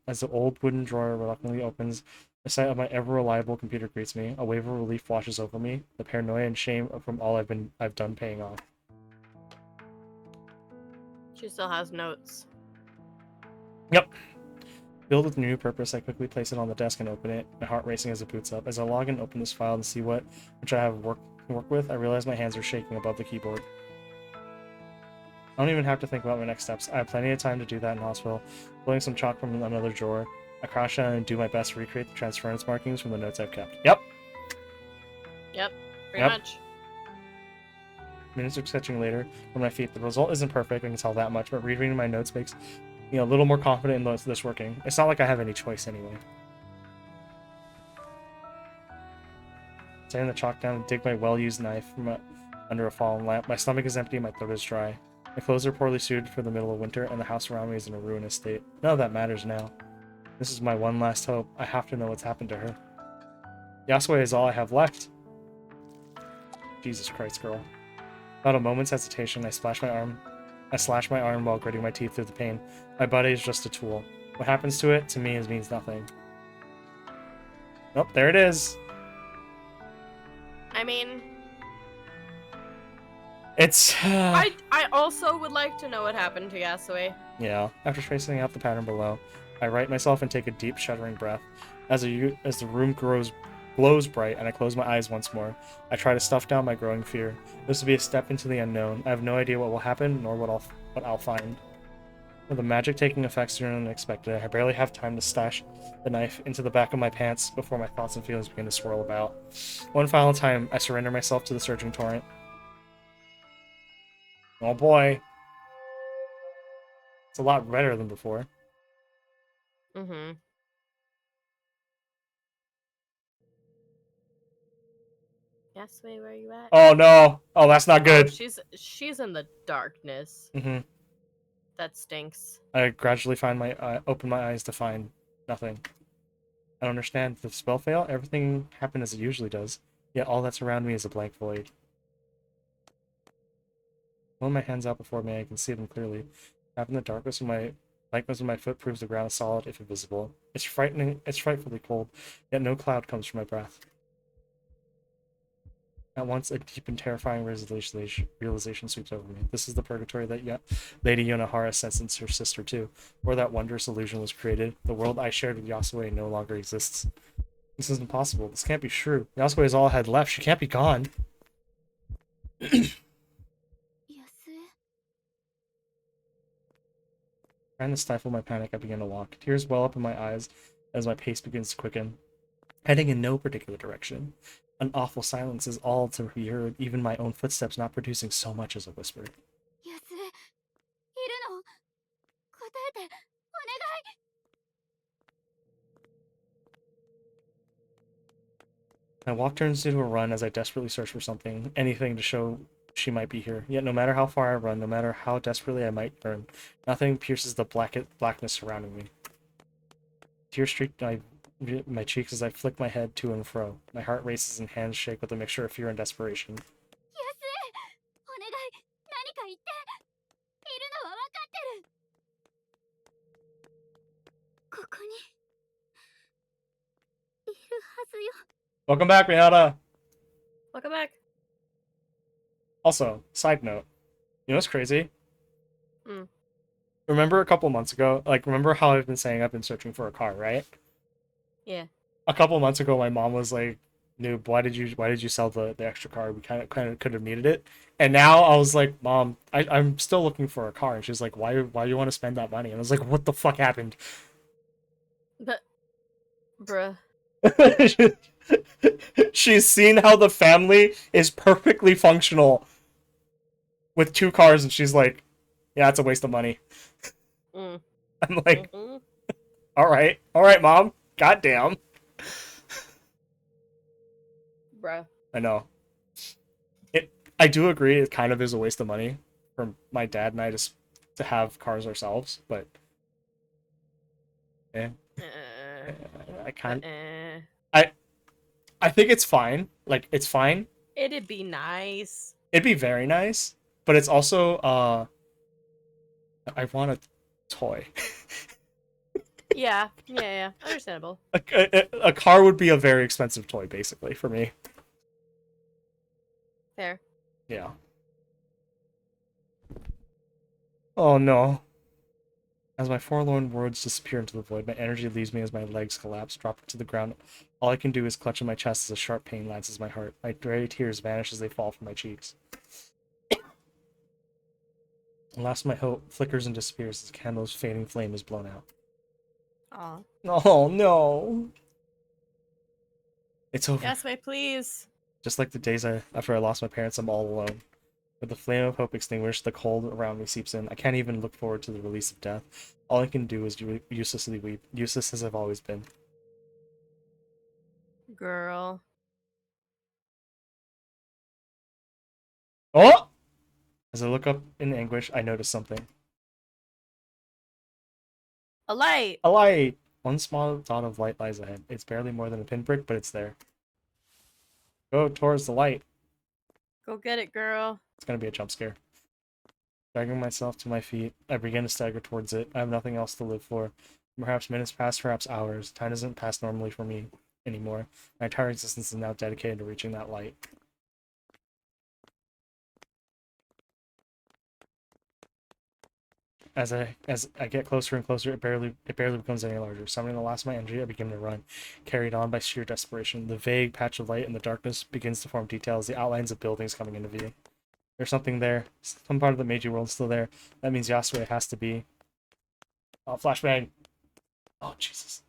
As the old wooden drawer reluctantly opens, the sight of my ever-reliable computer greets me. A wave of relief washes over me. The paranoia and shame from all I've done paying off. She still has notes. Yep. Filled with new purpose, I quickly place it on the desk and open it, my heart racing as it boots up. As I log in and open this file and see which I have work with, I realize my hands are shaking above the keyboard. I don't even have to think about my next steps. I have plenty of time to do that in hospital. Pulling some chalk from another drawer, I crouch down and do my best to recreate the transference markings from the notes I've kept. Yep. Pretty much. Minutes of sketching later, from my feet, the result isn't perfect, I can tell that much, but rereading my notes makes me a little more confident in this working. It's not like I have any choice anyway. Setting the chalk down and dig my well-used knife from under a fallen lamp. My stomach is empty and my throat is dry. My clothes are poorly suited for the middle of winter, and the house around me is in a ruinous state. None of that matters now. This is my one last hope. I have to know what's happened to her. Yasue is all I have left. Jesus Christ, girl. Without a moment's hesitation, I slash my arm while gritting my teeth through the pain. My body is just a tool. What happens to it, to me, means nothing. Nope, there it is. I mean... It's... I also would like to know what happened to Yasue. Yeah. After tracing out the pattern below, I right myself and take a deep, shuddering breath. As the room glows bright and I close my eyes once more, I try to stuff down my growing fear. This will be a step into the unknown. I have no idea what will happen, nor what I'll find. With the magic taking effect sooner than expected, I barely have time to stash the knife into the back of my pants before my thoughts and feelings begin to swirl about. One final time, I surrender myself to the surging torrent. Oh boy. It's a lot better than before. Mm-hmm. Yasue, where are you at? Oh no! Oh, that's not good. She's in the darkness. Mm-hmm. That stinks. I gradually open my eyes to find nothing. I don't understand. Did the spell fail? Everything happened as it usually does. Yet all that's around me is a blank void. Holding my hands out before me, I can see them clearly. Having the darkness of my lightness of my foot proves the ground is solid, if invisible. It's frightening. It's frightfully cold. Yet no cloud comes from my breath. At once, a deep and terrifying realization sweeps over me. This is the purgatory that Lady Yonahara sentenced her sister to, where that wondrous illusion was created. The world I shared with Yasue no longer exists. This is impossible. This can't be true. Yasue is all I had left. She can't be gone. Trying to stifle my panic, I begin to walk. Tears well up in my eyes as my pace begins to quicken, heading in no particular direction. An awful silence is all to be heard, even my own footsteps not producing so much as a whisper. My walk turns into a run as I desperately search for something, anything to show she might be here. Yet no matter how far I run, no matter how desperately I might turn, nothing pierces the blackness surrounding me. Tears streak my cheeks as I flick my head to and fro. My heart races and hands shake with a mixture of fear and desperation. Welcome back, Rihanna! Welcome back. Also, side note, you know what's crazy? Mm. Remember a couple months ago, remember how I've been saying I've been searching for a car, right? Yeah. A couple months ago, my mom was like, "Noob, why did you sell the extra car? We kind of could have needed it." And now I was like, "Mom, I'm still looking for a car." And she's like, "Why do you want to spend that money?" And I was like, "What the fuck happened?" But, bruh. She's seen how the family is perfectly functional with 2 cars, and she's like, "Yeah, it's a waste of money." Mm. I'm like, all right, mom, goddamn. Bruh. I know. I do agree. It kind of is a waste of money for my dad and I just to have cars ourselves, but I can't. I think it's fine. Like, it's fine. It'd be nice. It'd be very nice, but it's also I want a toy. Yeah. Understandable. A car would be a very expensive toy, basically, for me. Fair. Yeah. Oh no. As my forlorn words disappear into the void, my energy leaves me as my legs collapse, dropping to the ground. All I can do is clutch in my chest as a sharp pain lances my heart. My dry tears vanish as they fall from my cheeks. The last of my hope flickers and disappears as the candle's fading flame is blown out. Aw. Oh no. It's over. Yes, may please. Just like the days after I lost my parents, I'm all alone. With the flame of hope extinguished, the cold around me seeps in. I can't even look forward to the release of death. All I can do is uselessly weep, useless as I've always been. Girl. Oh! As I look up in anguish, I notice something. A light! A light! One small dot of light lies ahead. It's barely more than a pinprick, but it's there. Go towards the light. Go get it, girl. It's gonna be a jump scare. Dragging myself to my feet, I begin to stagger towards it. I have nothing else to live for. Perhaps minutes pass, perhaps hours. Time doesn't pass normally for me anymore. My entire existence is now dedicated to reaching that light. As I get closer and closer, it barely becomes any larger. Summoning the last of my energy, I begin to run, carried on by sheer desperation. The vague patch of light in the darkness begins to form details, the outlines of buildings coming into view. There's something there. Some part of the Meiji world is still there. That means Yasue has to be. Oh, flashbang! Oh, Jesus.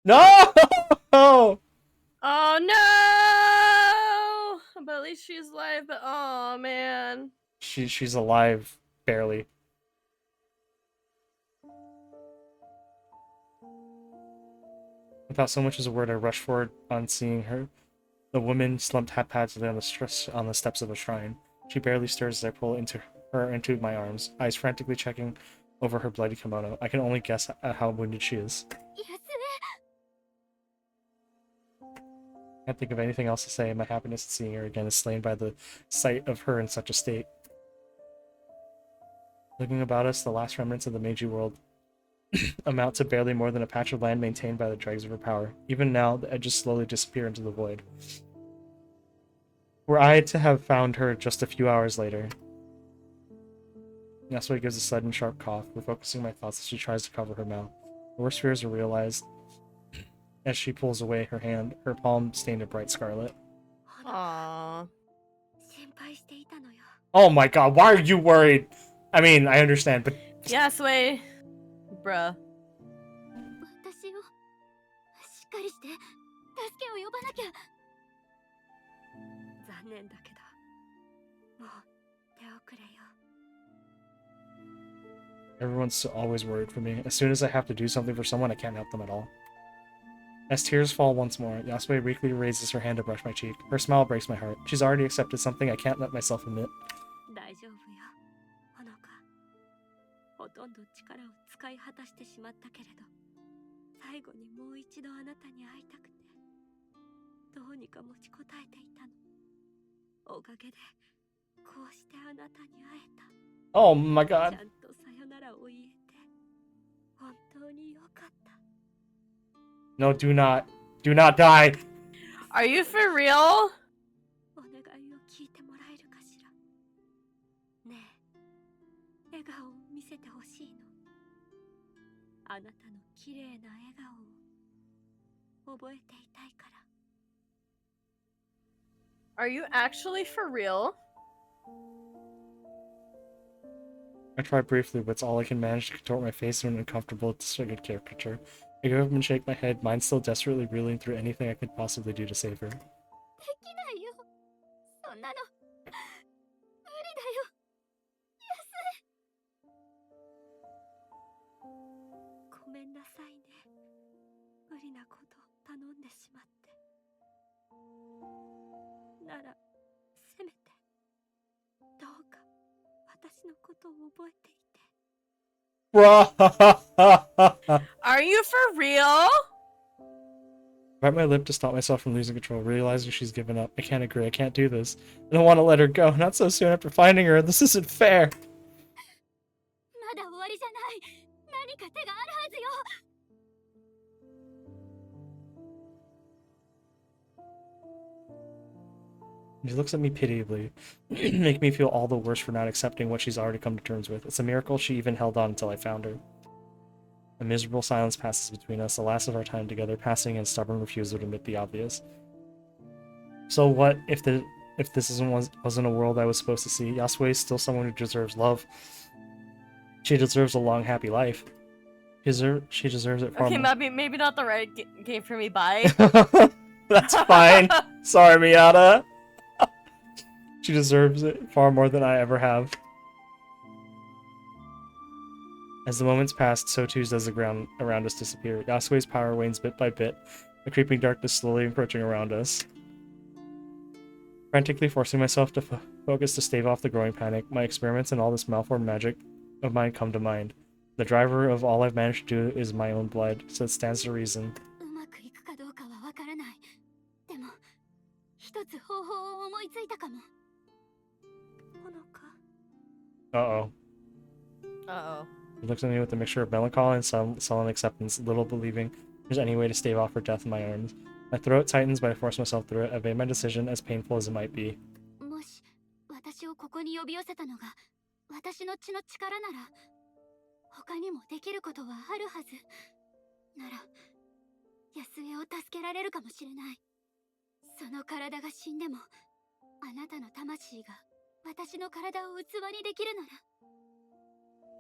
No! Oh no! But at least she's alive, but oh man. She's alive, barely. Without so much as a word, I rush forward on seeing her. The woman slumped haphazardly on the steps of a shrine. She barely stirs as I pull her into my arms, eyes frantically checking over her bloody kimono. I can only guess at how wounded she is. Can't think of anything else to say. My happiness at seeing her again is slain by the sight of her in such a state. Looking about us, the last remnants of the Meiji world amount to barely more than a patch of land maintained by the dregs of her power. Even now, the edges slowly disappear into the void. Were I to have found her just a few hours later... Yasue gives a sudden sharp cough, refocusing my thoughts as she tries to cover her mouth. Her worst fears are realized as she pulls away her hand, her palm stained a bright scarlet. Aww. Oh my god, why are you worried? I mean, I understand, but... Yasue. Bruh. Everyone's always worried for me. As soon as I have to do something for someone, I can't help them at all. As tears fall once more, Yasue weakly raises her hand to brush my cheek. Her smile breaks my heart. She's already accepted something I can't let myself admit. Oh my god. No, do not. Do not die! Are you for real? Are you actually for real? I try briefly, but it's all I can manage to contort my face in an uncomfortable, disfigured caricature. I give up and shake my head, mind still desperately reeling through anything I could possibly do to save her. Are you for real? I bite my lip to stop myself from losing control, realizing she's given up. I can't agree. I can't do this. I don't want to let her go. Not so soon after finding her. This isn't fair. She looks at me pitiably, making me feel all the worse for not accepting what she's already come to terms with. It's a miracle she even held on until I found her. A miserable silence passes between us, the last of our time together, passing in stubborn refusal to admit the obvious. So what if this wasn't a world I was supposed to see? Yasue is still someone who deserves love. She deserves a long, happy life. She deserves it far Okay, more. maybe not the right game for me. Bye. That's fine. Sorry, Miata. She deserves it far more than I ever have. As the moments pass, so too does the ground around us disappear. Yasue's power wanes bit by bit, the creeping darkness slowly encroaching around us. Frantically forcing myself to focus to stave off the growing panic, my experiments and all this malformed magic of mine come to mind. The driver of all I've managed to do is my own blood, so it stands to reason. Uh-oh. Uh-oh. He looks at me with a mixture of melancholy and sullen acceptance, little believing there's any way to stave off her death in my arms. My throat tightens, but I force myself through it. I've made my decision, as painful as it might be.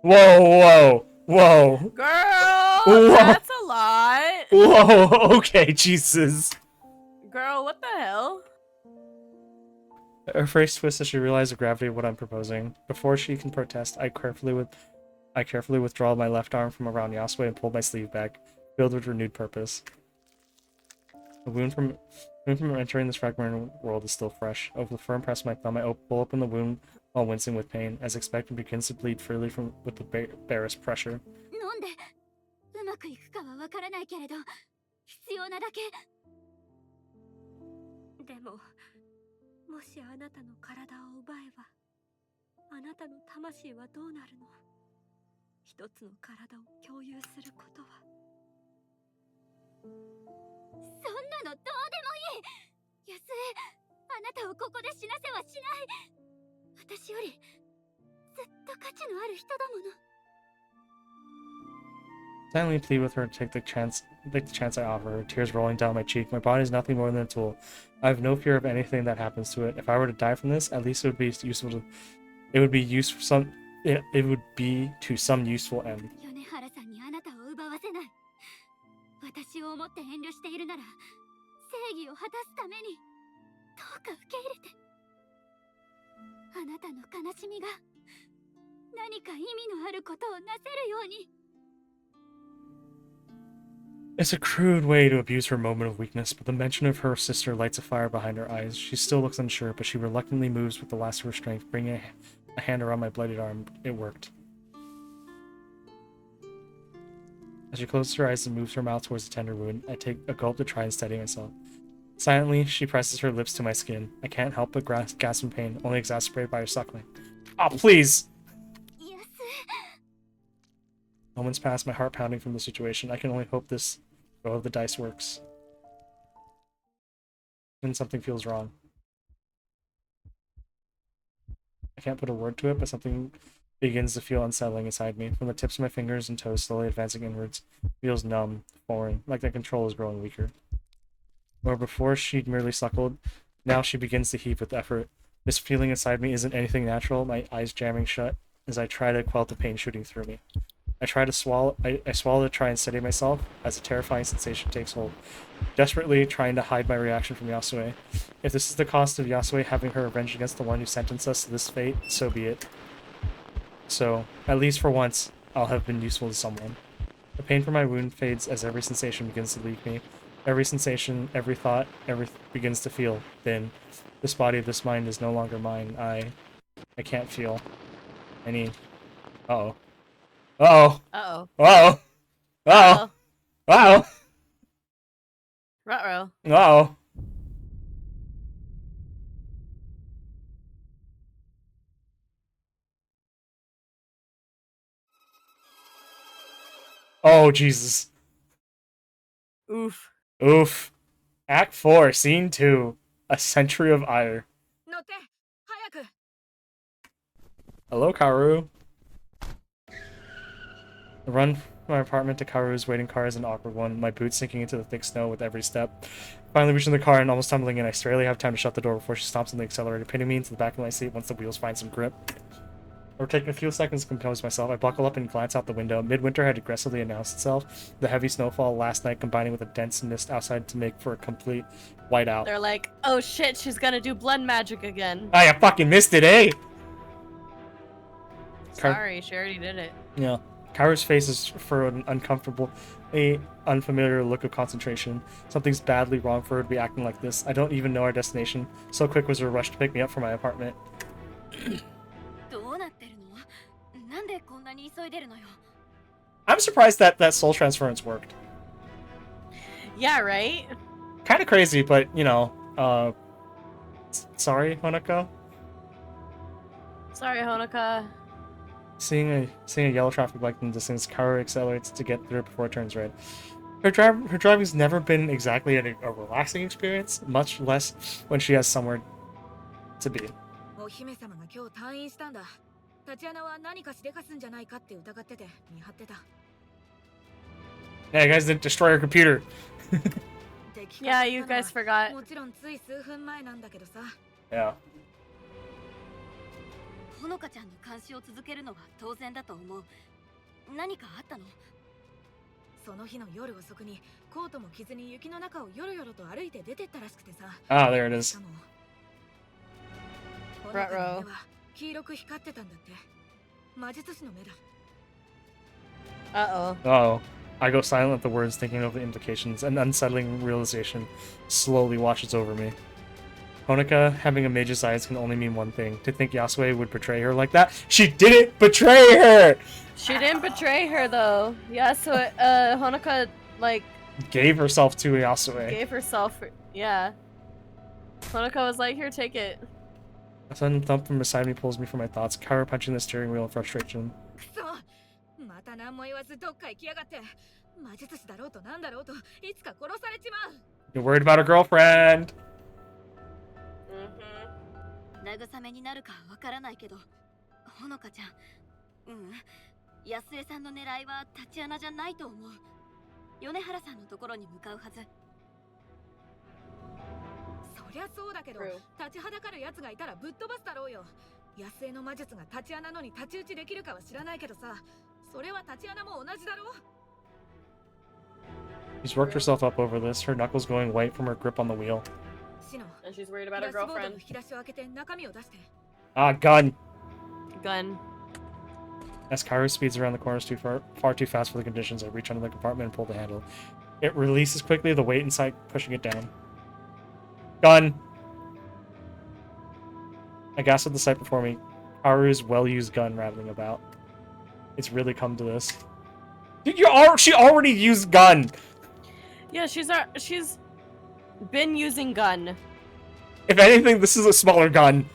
Whoa, whoa, whoa. Girl, Whoa. that's a lot. Whoa, okay, Jesus. Girl, what the hell? Her face twists as she realizes the gravity of what I'm proposing. Before she can protest, I carefully withdraw my left arm from around Yasue and pull my sleeve back, filled with renewed purpose. The wound from Moving from entering this fragmented world is still fresh. Over the firm press of my thumb, I pull open the wound while wincing with pain. As expected, begins to bleed freely with the barest pressure. 飲んでうまくいくかはわからないけれど必要なだけでももしあなたの体を奪えばあなたの魂はどうなるの一つの体を共有することはそんなのどうでもいい安江あなたをここで死なせはしない私よりずっと価値のある人だものSilently plead with her to take the chance I offer her, tears rolling down my cheek. My body is nothing more than a tool. I have no fear of anything that happens to it. If I were to die from this, at least it would be useful to it would be to some useful end. 米原さんにあなたを奪わせない私を思って遠慮しているなら正義を果たすためにどうか受け入れてあなたの悲しみが何か意味のあることをなせるように It's a crude way to abuse her moment of weakness, but the mention of her sister lights a fire behind her eyes. She still looks unsure, but she reluctantly moves with the last of her strength, bringing a hand around my bloodied arm. It worked. As she closes her eyes and moves her mouth towards the tender wound, I take a gulp to try and steady myself. Silently, she presses her lips to my skin. I can't help but gasp in pain, only exacerbated by her suckling. Oh, please! Moments pass, my heart pounding from the situation. I can only hope this roll of the dice works. Then something feels wrong. I can't put a word to it, but something begins to feel unsettling inside me. From the tips of my fingers and toes slowly advancing inwards, it feels numb, foreign, like that control is growing weaker. Where before she'd merely suckled, now she begins to heave with effort. This feeling inside me isn't anything natural, my eyes jamming shut as I try to quell the pain shooting through me. I swallow to try and steady myself as a terrifying sensation takes hold, desperately trying to hide my reaction from Yasue. If this is the cost of Yasue having her revenge against the one who sentenced us to this fate, so be it. So, at least for once, I'll have been useful to someone. The pain from my wound fades as every sensation begins to leave me. Every sensation, every thought, begins to feel thin. This body, this mind is no longer mine. I can't feel any... Uh-oh. Uh-oh. Uh-oh. Uh-oh. Uh-oh. Uh-oh. Ruh-roh. Uh-oh. Oh, Jesus. Oof. Oof. Act 4, Scene 2. A Century of Ire. Hello, Kaoru. The run from my apartment to Kaoru's waiting car is an awkward one, my boots sinking into the thick snow with every step. Finally reaching the car and almost tumbling in, I barely have time to shut the door before she stomps on the accelerator, pinning me into the back of my seat once the wheels find some grip. After taking a few seconds to compose myself, I buckle up and glance out the window. Midwinter had aggressively announced itself, the heavy snowfall last night combining with a dense mist outside to make for a complete whiteout. They're like, oh shit, she's gonna do blood magic again. Oh, you fucking missed it, eh? Sorry, she already did it. Yeah. Kaoru's face is for an unfamiliar look of concentration. Something's badly wrong for her to be acting like this. I don't even know our destination. So quick was her rush to pick me up from my apartment. I'm surprised that soul transference worked. Yeah, right? Kind of crazy, but, you know, sorry, Honoka? Sorry, Honoka. Seeing a yellow traffic light in the distance, Kaoru accelerates to get through it before it turns red. Her driving's never been exactly a relaxing experience, much less when she has somewhere to be. Yeah, you guys didn't destroy her computer. Yeah, you guys forgot. Yeah. ほのかちゃんの監視を続けるのは当然だと思う。何かあったの？その日の夜遅くにコートも着ずに雪の中をよろよろと歩いて出てったらしくてさ。Ah, there it is. Ruh-roh. 黄色く光ってたんだって。魔術師の目だ。Uh-oh. Uh-oh. I go silent at the words, thinking of the implications. An unsettling realization slowly washes over me. Honoka having a mage's eyes can only mean one thing. To think Yasue would betray her like that? She didn't betray her! She didn't betray her though. Yeah, so Honoka like Gave herself to Yasue. gave herself. Yeah. Honoka was like, "Here, take it." A sudden thump from beside me pulls me from my thoughts, cower punching the steering wheel in frustration. くそまた何も言わずどっか行きやがって魔術師だろうとなんだろうといつか殺されちまう You're worried about her girlfriend! 慰めになるかわからないけどほのかちゃん安江さんの狙いはタチアナじゃないと思う米原さんのところに向かうはずそりゃそうだけど True. 立ちはだかる奴がいたらぶっ飛ばすだろうよ安江の魔術がタチアナのに太刀打ちできるかは知らないけどさそれはタチアナも同じだろ She's worked herself up over this, her knuckles going white from her grip on the wheel. シノ And she's worried about ダ her ッシュボードの girlfriend. 引き出しを開けて中身を出して Ah, gun! Gun. As Kaoru speeds around the corners far too fast for the conditions, I reach under the compartment and pull the handle. It releases quickly, the weight inside pushing it down. Gun! I gasp at the sight before me. Kaoru's well-used gun rattling about. It's really come to this. Dude, she already used gun! Yeah, she's been using gun. If anything, this is a smaller gun.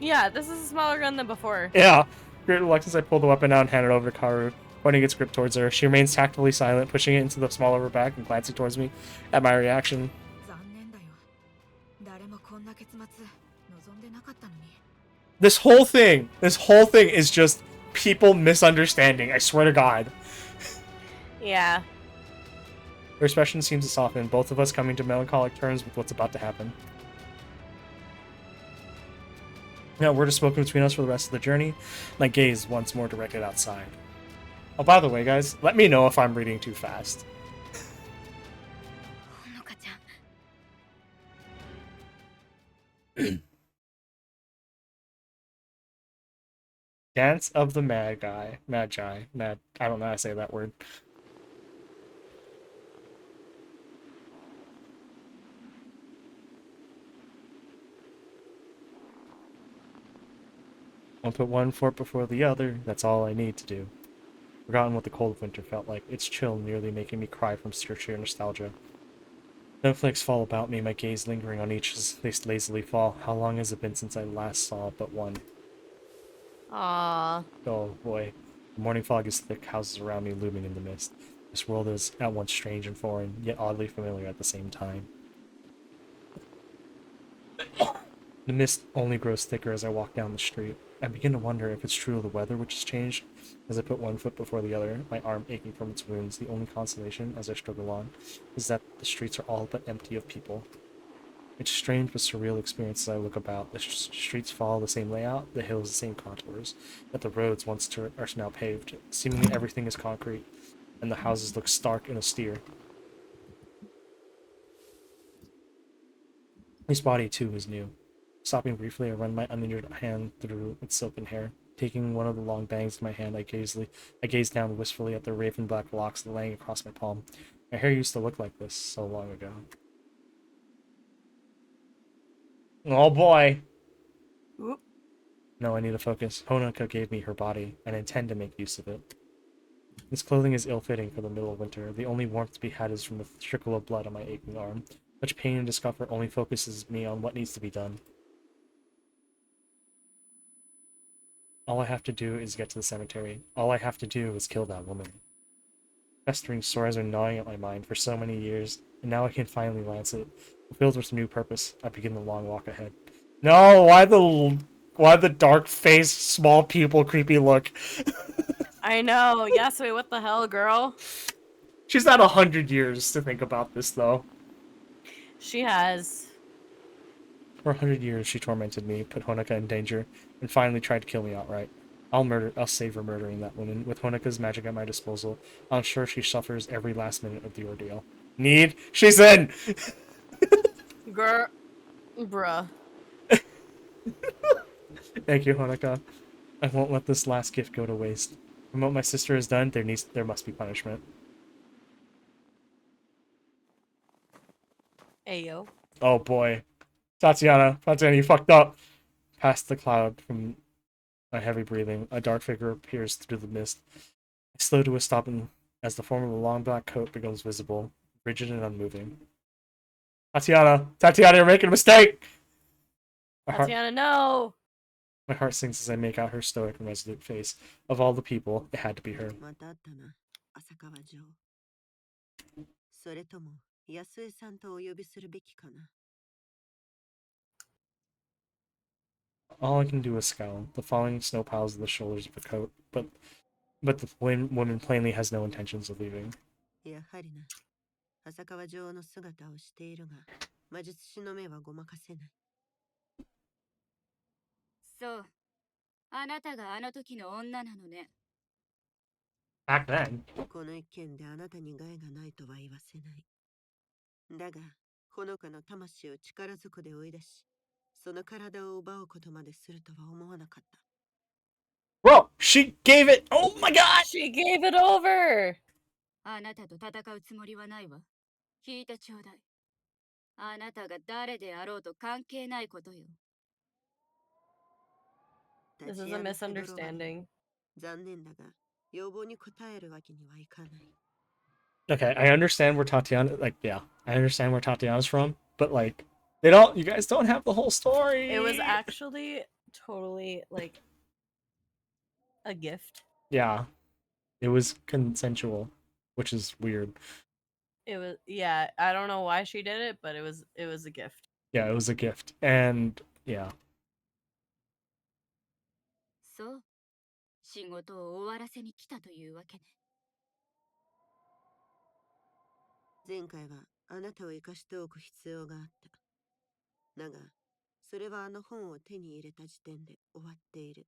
Yeah, this is a smaller gun than before. Yeah. Great reluctance, I pull the weapon out and hand it over to Kaoru, pointing its grip towards her. She remains tactfully silent, pushing it into the small of her back and glancing towards me at my reaction. 残念だよ誰もこんな結末望んでなかったのに This whole thing is just people misunderstanding, I swear to God. Yeah. Her expression seems to soften, both of us coming to melancholic terms with what's about to happen. Now, word is spoken between us for the rest of the journey, my gaze once more directed outside. Oh, by the way, guys, let me know if I'm reading too fast. ほのかちゃん Dance of the Magi. I don't know how to say that word. I'll put one foot before the other, that's all I need to do. Forgotten what the cold of winter felt like, its chill nearly making me cry from sheer nostalgia. Snowflakes fall about me, my gaze lingering on each as they lazily fall. How long has it been since I last saw but one? Aww. Oh boy. The morning fog is thick, houses around me looming in the mist. This world is at once strange and foreign, yet oddly familiar at the same time. The mist only grows thicker as I walk down the street. I begin to wonder if it's true of the weather which has changed. As I put one foot before the other, my arm aching from its wounds, the only consolation as I struggle on is that the streets are all but empty of people. It's a strange but surreal experience as I look about. The streets follow the same layout, the hills the same contours, yet the roads once are now paved. Seemingly everything is concrete, and the houses look stark and austere. His body, too, is new. Stopping briefly, I run my uninjured hand through its silken hair. Taking one of the long bangs in my hand, I gaze down wistfully at the raven black locks laying across my palm. My hair used to look like this so long ago. Oh boy! Oop. No, I need to focus. Honoka gave me her body, and I intend to make use of it. This clothing is ill-fitting for the middle of winter. The only warmth to be had is from the trickle of blood on my aching arm. Such pain and discomfort only focuses me on what needs to be done. All I have to do is get to the cemetery. All I have to do is kill that woman. Festering sores are gnawing at my mind for so many years, and now I can finally lance it. Fulfilled with a new purpose, I begin the long walk ahead. No, why the dark-faced, small pupil creepy look? I know. Yasui, what the hell, girl? She's had 100 years to think about this, though. She has. For 100 years, she tormented me, put Honoka in danger, and finally tried to kill me outright. I'll save her murdering that woman. With Honoka's magic at my disposal, I'll ensure she suffers every last minute of the ordeal. Need? She's in! Girl. Bruh. Thank you, Honoka. I won't let this last gift go to waste. From what my sister has done, there must be punishment. Ayo. Oh boy. Tatiana, you fucked up. Past the cloud from my heavy breathing, a dark figure appears through the mist. I slow to a stop as the form of a long black coat becomes visible, rigid and unmoving. Tatiana, you're making a mistake! Tatiana, no! My heart sinks as I make out her stoic and resolute face. Of all the people, it had to be her. また会ったな、浅川城。それとも安江さんとお呼びするべきかな。All I can do is scowl. The falling snow piles at the shoulders of the coat, but the woman plainly has no intentions of leaving. やはりな、浅川城の姿をしているが、魔術師の目はごまかせない。そう。あなたがあの時の女なのね。Back then. この一件であなたに害がないとは言わせない。だが、ほのかの魂を力ずくで追い出し、その体を奪うことまでするとは思わなかった。Bro, she gave it. Oh my god! She gave it over! あなたと戦うつもりはないわ。聞いてちょうだい。あなたが誰であろうと関係ないことよ。This is a misunderstanding. 残念だが、要望に応えるわけにはいかない。Okay, I understand where Tatiana, I understand where Tatiana's from, but you guys don't have the whole story. It was actually totally, like, a gift. Yeah, it was consensual, which is weird. It was, yeah, I don't know why she did it, but it was a gift. Yeah, it was a gift, and yeah. そう。仕事を終わらせに来たというわけね。前回はあなたを生かしておく必要があった。だが、それはあの本を手に入れた時点で終わっている。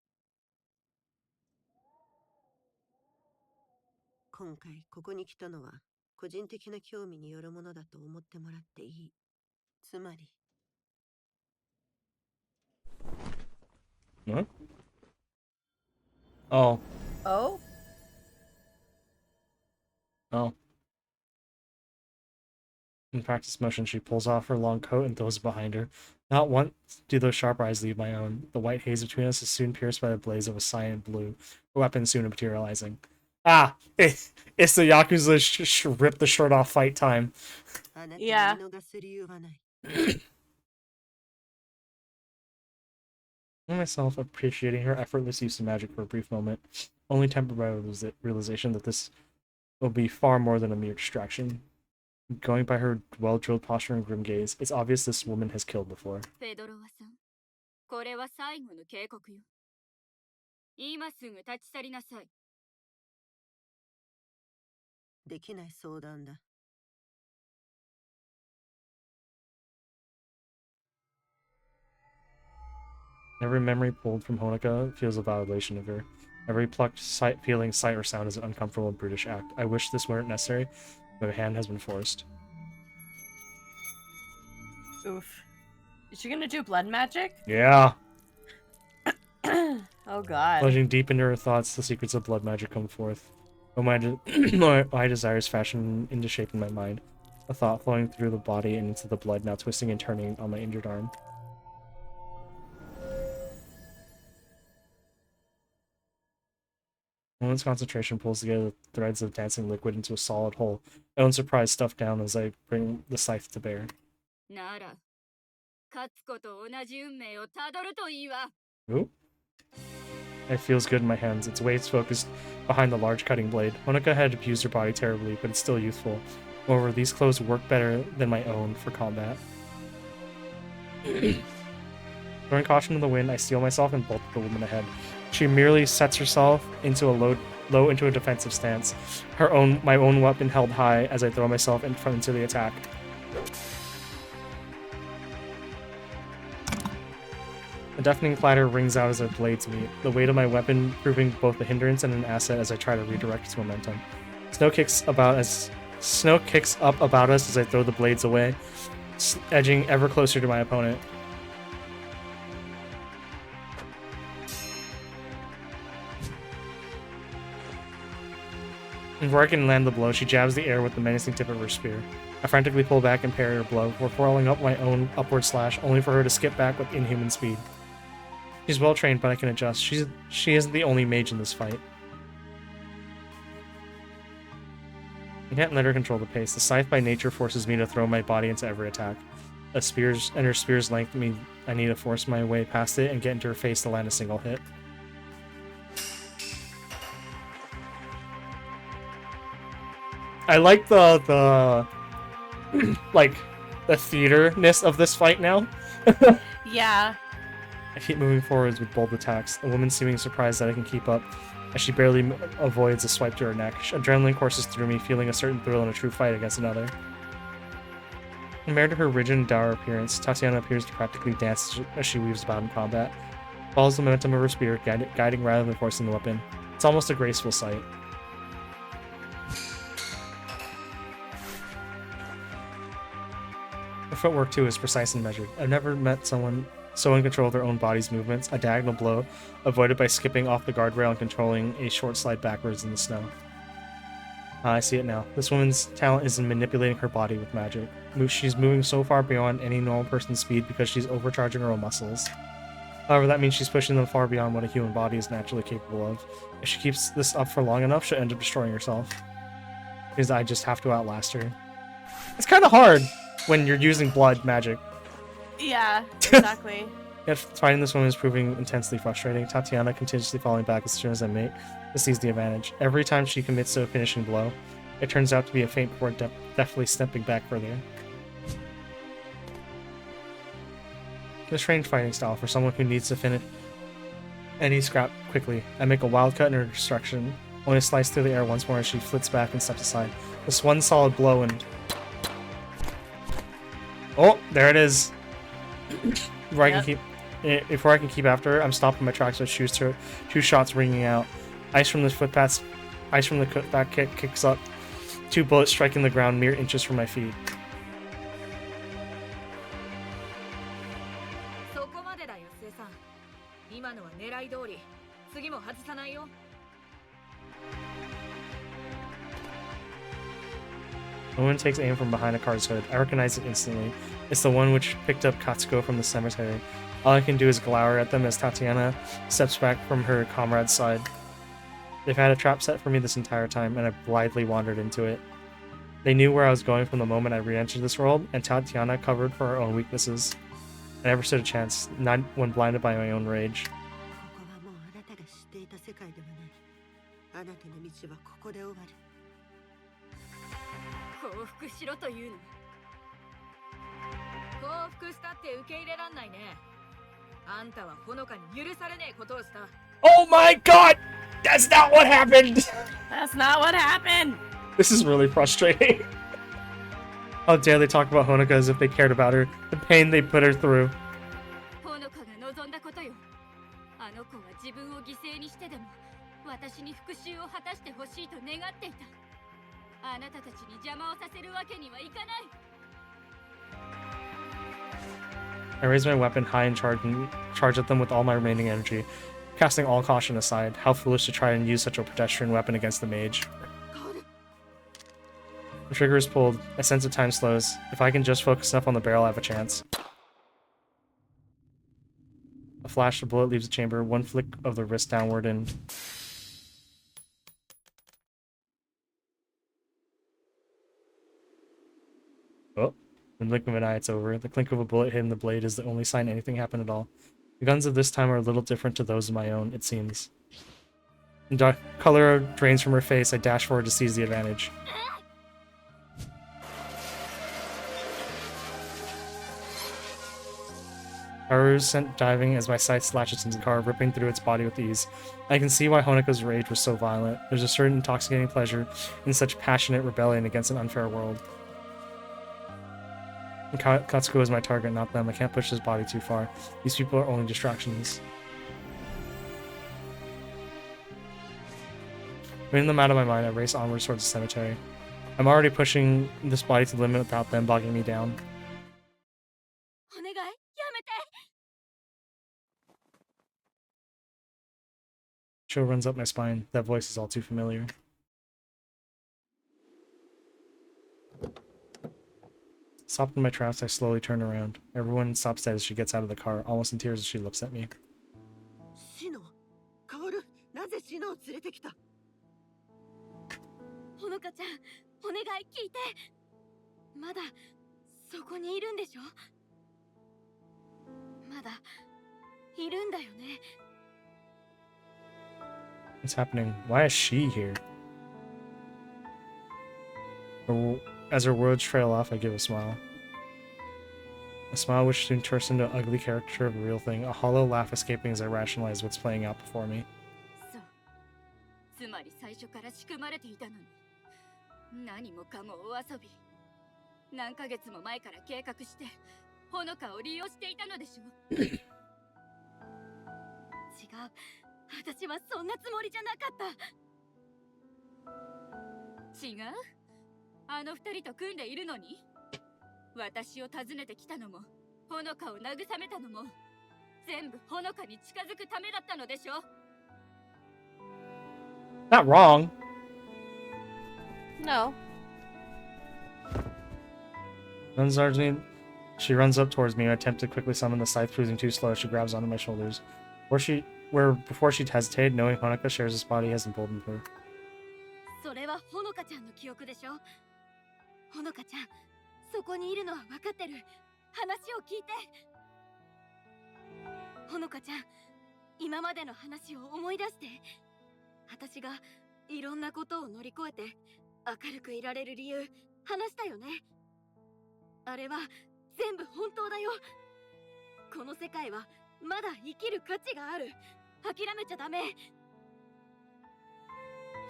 今回ここに来たのは個人的な興味によるものだと思ってもらっていい。つまり。Huh? Oh. Oh? Oh. In practice motion, she pulls off her long coat and throws it behind her. Not once do those sharp eyes leave my own. The white haze between us is soon pierced by the blaze of a cyan blue, her weapon soon materializing. Ah! It's the Yakuza rip the shirt off fight time. Yeah. I found myself appreciating her effortless use of magic for a brief moment, only tempered by the realization that this will be far more than a mere distraction. Going by her well-drilled posture and grim gaze, it's obvious this woman has killed before. フェドロワさん、これは最後の警告よ。今すぐ立ち去りなさい。できない相談だ。Every memory pulled from Honoka feels a violation of her. Every plucked feeling, sight, or sound is an uncomfortable and brutish act. I wish this weren't necessary, but my hand has been forced. Oof. Is she gonna do blood magic? Yeah! Oh god. Plunging deep into her thoughts, the secrets of blood magic come forth. Oh, my desires fashion into shape in my mind. A thought flowing through the body and into the blood, now twisting and turning on my injured arm. Woman's concentration pulls together the threads of dancing liquid into a solid whole. My own surprise stuffed down as I bring the scythe to bear. なら、勝つこと同じ運命をたどるといいわ。 Ooh. It feels good in my hands, its weight focused behind the large cutting blade. Honoka had abused her body terribly, but it's still youthful. Moreover, these clothes work better than my own for combat. Throwing caution to the wind, I steel myself and bolt the woman ahead. She merely sets herself into a low into a defensive stance, my own weapon held high as I throw myself in front into the attack. A deafening clatter rings out as our blades meet, the weight of my weapon proving both a hindrance and an asset as I try to redirect its momentum. Snow kicks up about us as I throw the blades away, edging ever closer to my opponent. Before I can land the blow, she jabs the air with the menacing tip of her spear. I frantically pull back and parry her blow, before following up my own upward slash, only for her to skip back with inhuman speed. She's well trained, but I can adjust. She isn't the only mage in this fight. I can't let her control the pace. The scythe by nature forces me to throw my body into every attack. Her spear's length means I need to force my way past it and get into her face to land a single hit. I like the like the theater-ness of this fight now. Yeah. I keep moving forwards with bold attacks, the woman seeming surprised that I can keep up, as she barely avoids a swipe to her neck. Adrenaline courses through me, feeling a certain thrill in a true fight against another. Compared to her rigid and dour appearance, Tatiana appears to practically dance as she weaves about in combat. Follows the momentum of her spear, guiding rather than forcing the weapon. It's almost a graceful sight. Her footwork, too, is precise and measured. I've never met someone so in control of their own body's movements, a diagonal blow, avoided by skipping off the guardrail and controlling a short slide backwards in the snow. I see it now. This woman's talent is in manipulating her body with magic. She's moving so far beyond any normal person's speed because she's overcharging her own muscles. However, that means she's pushing them far beyond what a human body is naturally capable of. If she keeps this up for long enough, she'll end up destroying herself. Because I just have to outlast her. It's kind of hard when you're using blood magic. Yeah, exactly. Yet fighting this woman is proving intensely frustrating. Tatiana continuously falling back as soon as I make to seize the advantage. Every time she commits to a finishing blow, it turns out to be a feint before deftly stepping back further. A strange fighting style for someone who needs to finish any scrap quickly. I make a wild cut in her destruction, only to slice through the air once more as she flits back and steps aside. This one solid blow and... Oh, there it is. Before I can keep after her, I'm stopping my tracks with two shots ringing out. Ice from the cutback kick kicks up. 2 bullets striking the ground mere inches from my feet. The woman takes aim from behind a car's hood. I recognize it instantly. It's the one which picked up Katsuko from the cemetery. All I can do is glower at them as Tatiana steps back from her comrade's side. They've had a trap set for me this entire time, and I blithely wandered into it. They knew where I was going from the moment I re-entered this world, and Tatiana covered for her own weaknesses. I never stood a chance, not when blinded by my own rage. Oh my god! That's not what happened! That's not what happened! This is really frustrating. How dare they talk about Honoka as if they cared about her, the pain they put her through. I raise my weapon high and charge at them with all my remaining energy, casting all caution aside. How foolish to try and use such a pedestrian weapon against the mage. The trigger is pulled. I sense that time slows. If I can just focus enough on the barrel, I have a chance. A flash, the bullet leaves the chamber, one flick of the wrist downward and... Oh, in the blink of an eye, it's over. The clink of a bullet hitting the blade is the only sign anything happened at all. The guns of this time are a little different to those of my own, it seems. Dark color drains from her face. I dash forward to seize the advantage. Haru's sent diving as my sight slashes into the car, ripping through its body with ease. I can see why Honoka's rage was so violent. There's a certain intoxicating pleasure in such passionate rebellion against an unfair world. Katsuko is my target, not them. I can't push his body too far. These people are only distractions. Moving them out of my mind, I race onwards towards the cemetery. I'm already pushing this body to the limit without them bogging me down. Chill runs up my spine. That voice is all too familiar. Stopped in my tracks, I slowly turn around. Everyone stops dead as she gets out of the car, almost in tears as she looks at me. シノ、カオル、なぜシノを連れてきた？ほのかちゃん、お願い聞いて。まだそこにいるんでしょ？まだいるんだよね。What's happening? Why is she here? As her words trail off, I give a smile. A smile which soon turns into an ugly caricature of a real thing, a hollow laugh escaping as I rationalize what's playing out before me. そう。つまり最初から仕組まれていたのに。何もかもお遊び。何ヶ月も前から計画して、ほのかを利用していたのでしょ？違う。私はそんなつもりじゃなかった。違う？あの二人と組んでいるのに？私を訪ねてきたのも、ほのかを慰めたのも、全部ほのかに近づくためだったのでしょ？ Not wrong. No. She runs up towards me. I attempt to quickly summon the scythe, proving too slow. She grabs onto my shoulders. Before she'd hesitated, knowing Honoka shares his body has emboldened her. それはほのかちゃんの記憶でしょ？ほのかちゃん、そこにいるのは分かってる。話を聞いて。ほのかちゃん、今までの話を思い出して。私がいろんなことを乗り越えて明るくいられる理由話したよね。あれは全部本当だよ。この世界はまだ生きる価値がある。諦めちゃダメ。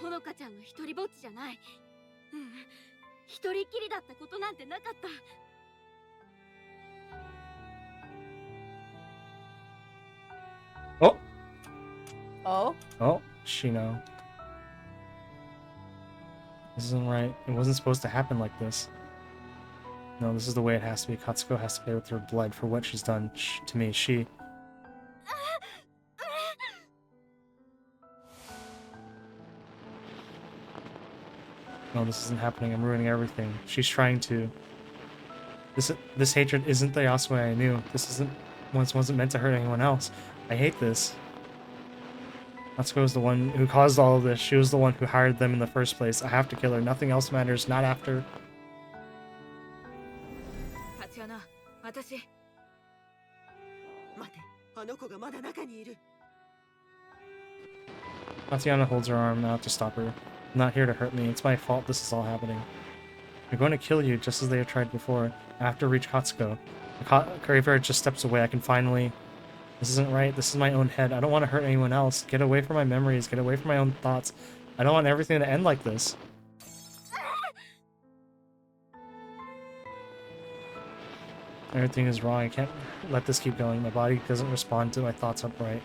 ほのかちゃんの一人ぼっちじゃない。一人きりだったことなんてなかった。Oh! Oh? Oh, Shino. This isn't right. It wasn't supposed to happen like this. No, this is the way it has to be. Katsuko has to pay with her blood for what she's done to me. She... No, this isn't happening. I'm ruining everything. She's trying to... This hatred isn't the Yasue I knew. This wasn't meant to hurt anyone else. I hate this. Natsuko was the one who caused all of this. She was the one who hired them in the first place. I have to kill her. Nothing else matters. Not after. タチアナ、私。待て、あの子がまだ中にいる。Tatiana holds her arm out to stop her. I'm not here to hurt me. It's my fault this is all happening. They're going to kill you just as they have tried before. I have to reach Katsuko. The graveyard just steps away. I can finally... This isn't right. This is my own head. I don't want to hurt anyone else. Get away from my memories. Get away from my own thoughts. I don't want everything to end like this. Everything is wrong. I can't let this keep going. My body doesn't respond to my thoughts upright.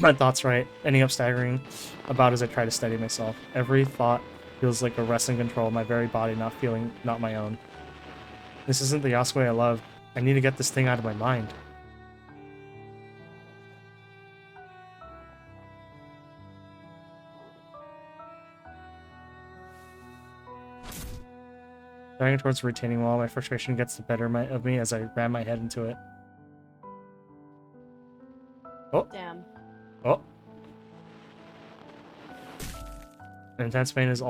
My thoughts right. Ending up staggering about as I try to steady myself. Every thought feels like a wrestling control of my very body, not my own. This isn't the Yasue I love. I need to get this thing out of my mind. Driving towards the retaining wall, my frustration gets the better of me as I ram my head into it. Oh. Damn. Oh. An intense pain is an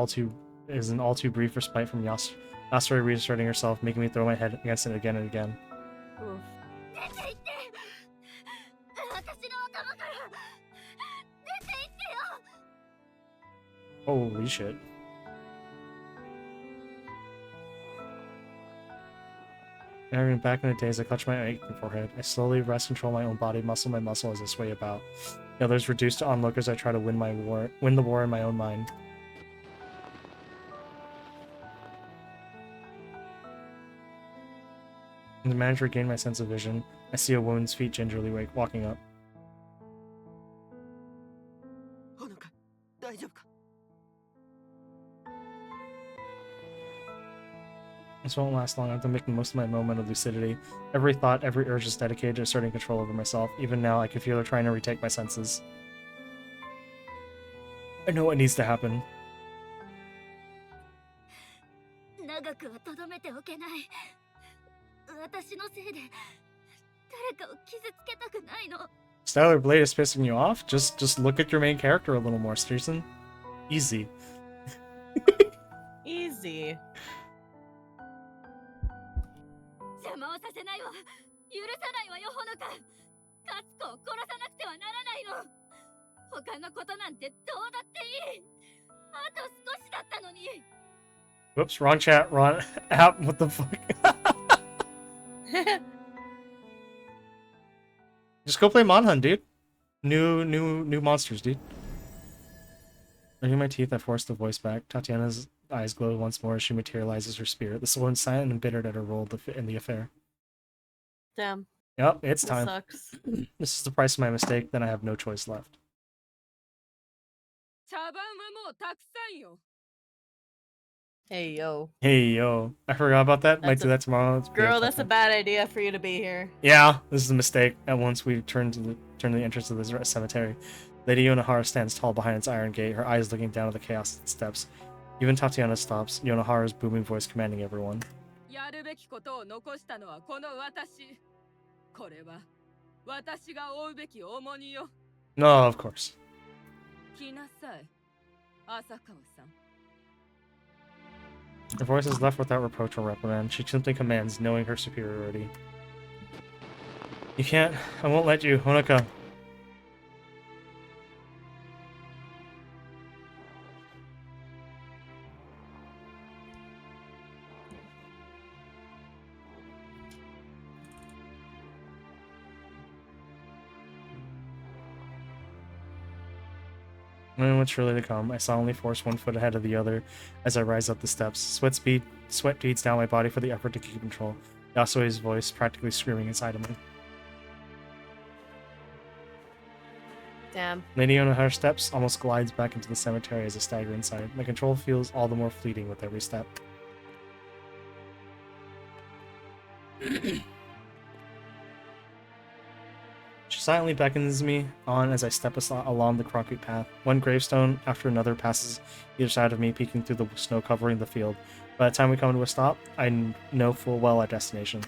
all too brief respite from Yasuri reasserting herself, making me throw my head against it again and again. Oof. Holy shit. Remembering back in the days, I clutch my aching forehead. I slowly wrest control my own body, muscle by muscle, as I sway about. The others reduced to onlookers, I try to win the war in my own mind. When the manager regained my sense of vision, I see a woman's feet gingerly walking up. ほのか、大丈夫か？ This won't last long. I have to make the most of my moment of lucidity. Every thought, every urge is dedicated to asserting control over myself. Even now, I can feel her trying to retake my senses. I know what needs to happen. 長くはとどめておけない。私のせいで誰かを傷つけたくないの。 Styler Blade is pissing you off? Just look at your main character a little more, Steerson. Easy. Easy. 邪魔をさせないわ。許さないわよ、ほのか。カツコを殺さなくてはならないの。他のことなんてどうだっていい。あと少しだったのに。 Whoops, wrong chat, wrong app, what the fuck? Just go play Monhunt, dude. New monsters, dude. Looking my teeth, I forced the voice back. Tatiana's eyes glow once more as she materializes her spirit. The woman silent and embittered at her role in the affair. Damn. Yep, it's This time. sucks. This is the price of my mistake, then I have no choice left. 茶番はもうたくさんよ。 Hey, yo. Hey, yo. I forgot about that. Might That's do a- that tomorrow. It's Girl, BFF. that's a bad idea for you to be here. Yeah, this is a mistake. At once we turn to the entrance of the cemetery. Lady Yonahara stands tall behind its iron gate, her eyes looking down at the chaos that steps. Even Tatiana stops, Yonahara's booming voice commanding everyone. やるべきことを残したのはこの私。これは私が負うべき重荷よ。 No, of course. 来なさい、浅川さん。 Her voice is left without reproach or reprimand. She simply commands, knowing her superiority. You can't. I won't let you, Honoka. Knowing what's surely to come, I solemnly force one foot ahead of the other as I rise up the steps. Sweat beads down my body for the effort to keep control. Yasue's voice practically screaming inside of me. Damn. Lady Yonahara steps, almost glides back into the cemetery as I stagger inside. My control feels all the more fleeting with every step. She silently beckons me on as I step along the concrete path. One gravestone after another passes either side of me, peeking through the snow covering the field. By the time we come to a stop, I know full well our destination.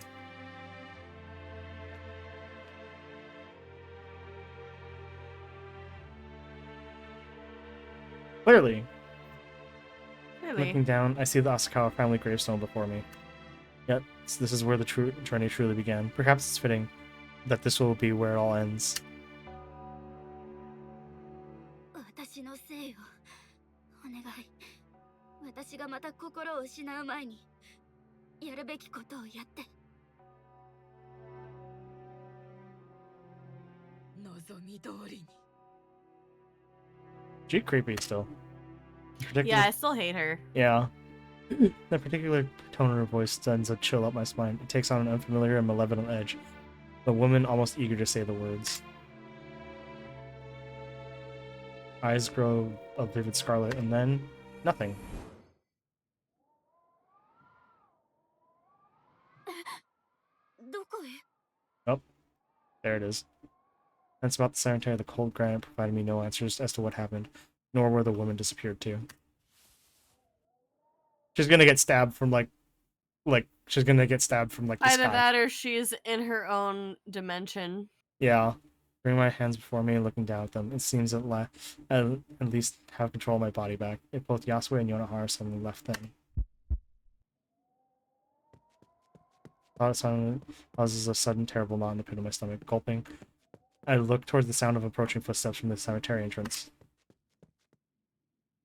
Clearly. Really? Looking down, I see the Asakawa family gravestone before me. Yet, this is where the journey truly began. Perhaps it's fitting that this will be where it all ends. 私のせいよ。お願い。私がまた心を失う前に、やるべきことをやって。望み通りに。 She creepy still. Yeah, I still hate her. Yeah. The particular tone in her voice sends a chill up my spine. It takes on an unfamiliar and malevolent edge. The woman almost eager to say the words. Eyes grow a vivid scarlet, and then nothing. どこへ？ Oh, there it is. That's about the cemetery. The cold granite provided me no answers as to what happened, nor where the woman disappeared to. She's gonna get stabbed from she's gonna get stabbed from the Either sky. that or she's in her own dimension. Yeah. Bring my hands before me and looking down at them. It seems at least have control of my body back. If both Yasue and Yonahara suddenly left then. Thought suddenly causes a sudden terrible knot in the pit of my stomach. Gulping, I look towards the sound of approaching footsteps from the cemetery entrance.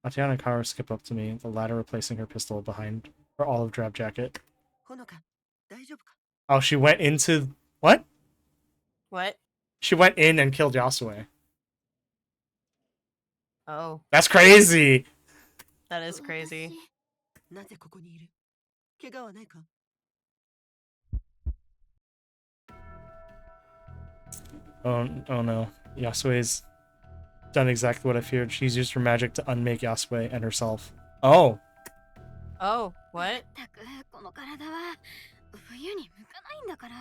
Tatiana and Kara skip up to me, the latter replacing her pistol behind her olive drab jacket. ほのか、大丈夫か？ Oh, she went into... What? What? She went in and killed Yasue. Oh, That's crazy! that is crazy. なぜここにいる？怪我はないか？ Oh no. Yasue's done exactly what I feared. She's used her magic to unmake Yasue and herself. Oh! Oh, what? たくこの体は冬に向かないんだから。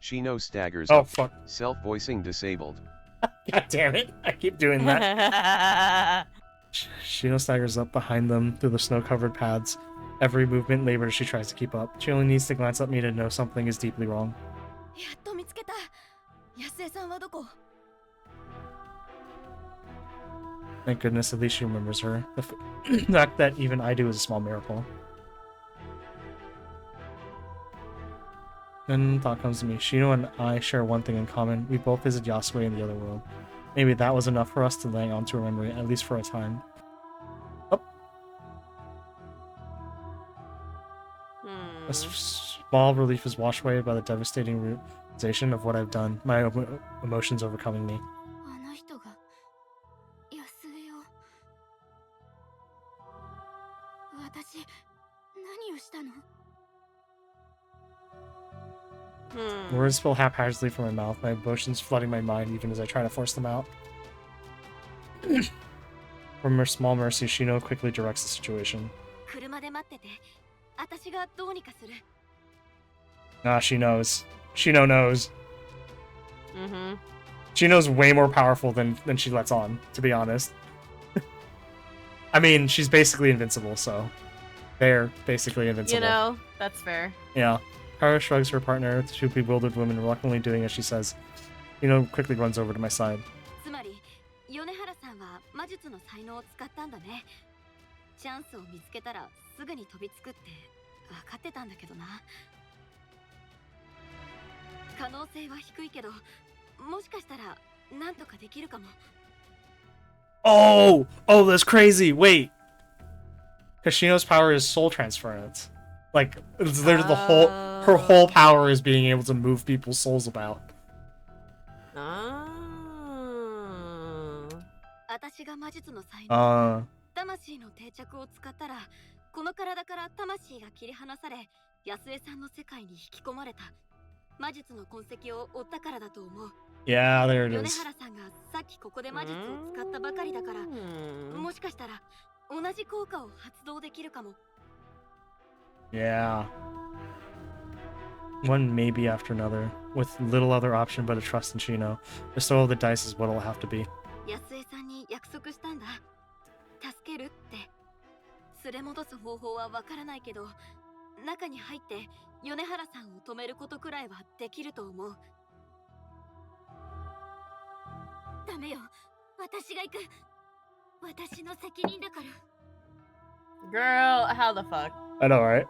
Shino staggers Oh, up, fuck. self-voicing disabled. God damn it. I keep doing that. Shino staggers up behind them through the snow-covered paths. every movement labored as she tries to keep up. She only needs to glance at me to know something is deeply wrong. やっと見つけた。安江さんはどこ？ Thank goodness, at least she remembers her. The fact that even I do is a small miracle. Then thought comes to me. Shino and I share one thing in common. We both visit Yasue in the other world. Maybe that was enough for us to hang on to her memory, at least for a time. Oh. A small relief is washed away by the devastating realization of what I've done. My emotions overcoming me. あの人が安江を。私何をしたの？ Words spill haphazardly from my mouth, my emotions flooding my mind even as I try to force them out. From her small mercy, Shino quickly directs the situation. 車で待ってて。私がどうにかする。 Ah, she knows. Shino knows. Mm-hmm. Shino's way more powerful than she lets on, to be honest. I mean, she's basically invincible, so... They're basically invincible. You know, that's fair. Yeah. Kara shrugs her partner, the two bewildered women reluctantly doing as she says. Shino quickly runs over to my side. つまり、米原さんは魔術の才能を使ったんだね。チャンスを見つけたらすぐに飛びつくって分かってたんだけどな。可能性は低いけど、もしかしたらなんとかできるかも。 Oh! Oh, that's crazy! Wait! Kashino's power is soul transference. Like, there's the whole... Her whole power is being able to move people's souls about. 私が魔術の才能、 魂の定着を使ったら、この体から魂が切り離され、安江さんの世界に引き込まれた。魔術の痕跡を追ったからだと思う。 Yeah, there it 米 is. 原さんがさっきここで魔術を使ったばかりだから、もしかしたら同じ効果を発動できるかも。 Yeah. One maybe after another, with little other option but a trust in Shino. Just throw the dice is what it'll have to be. 安江さんに約束したんだ。助けるって。連れ戻す方法はわからないけど、中に入って米原さんを止めることくらいはできると思う。ダメよ。私が行く。私の責任だから。 Girl, how the fuck? I know, right?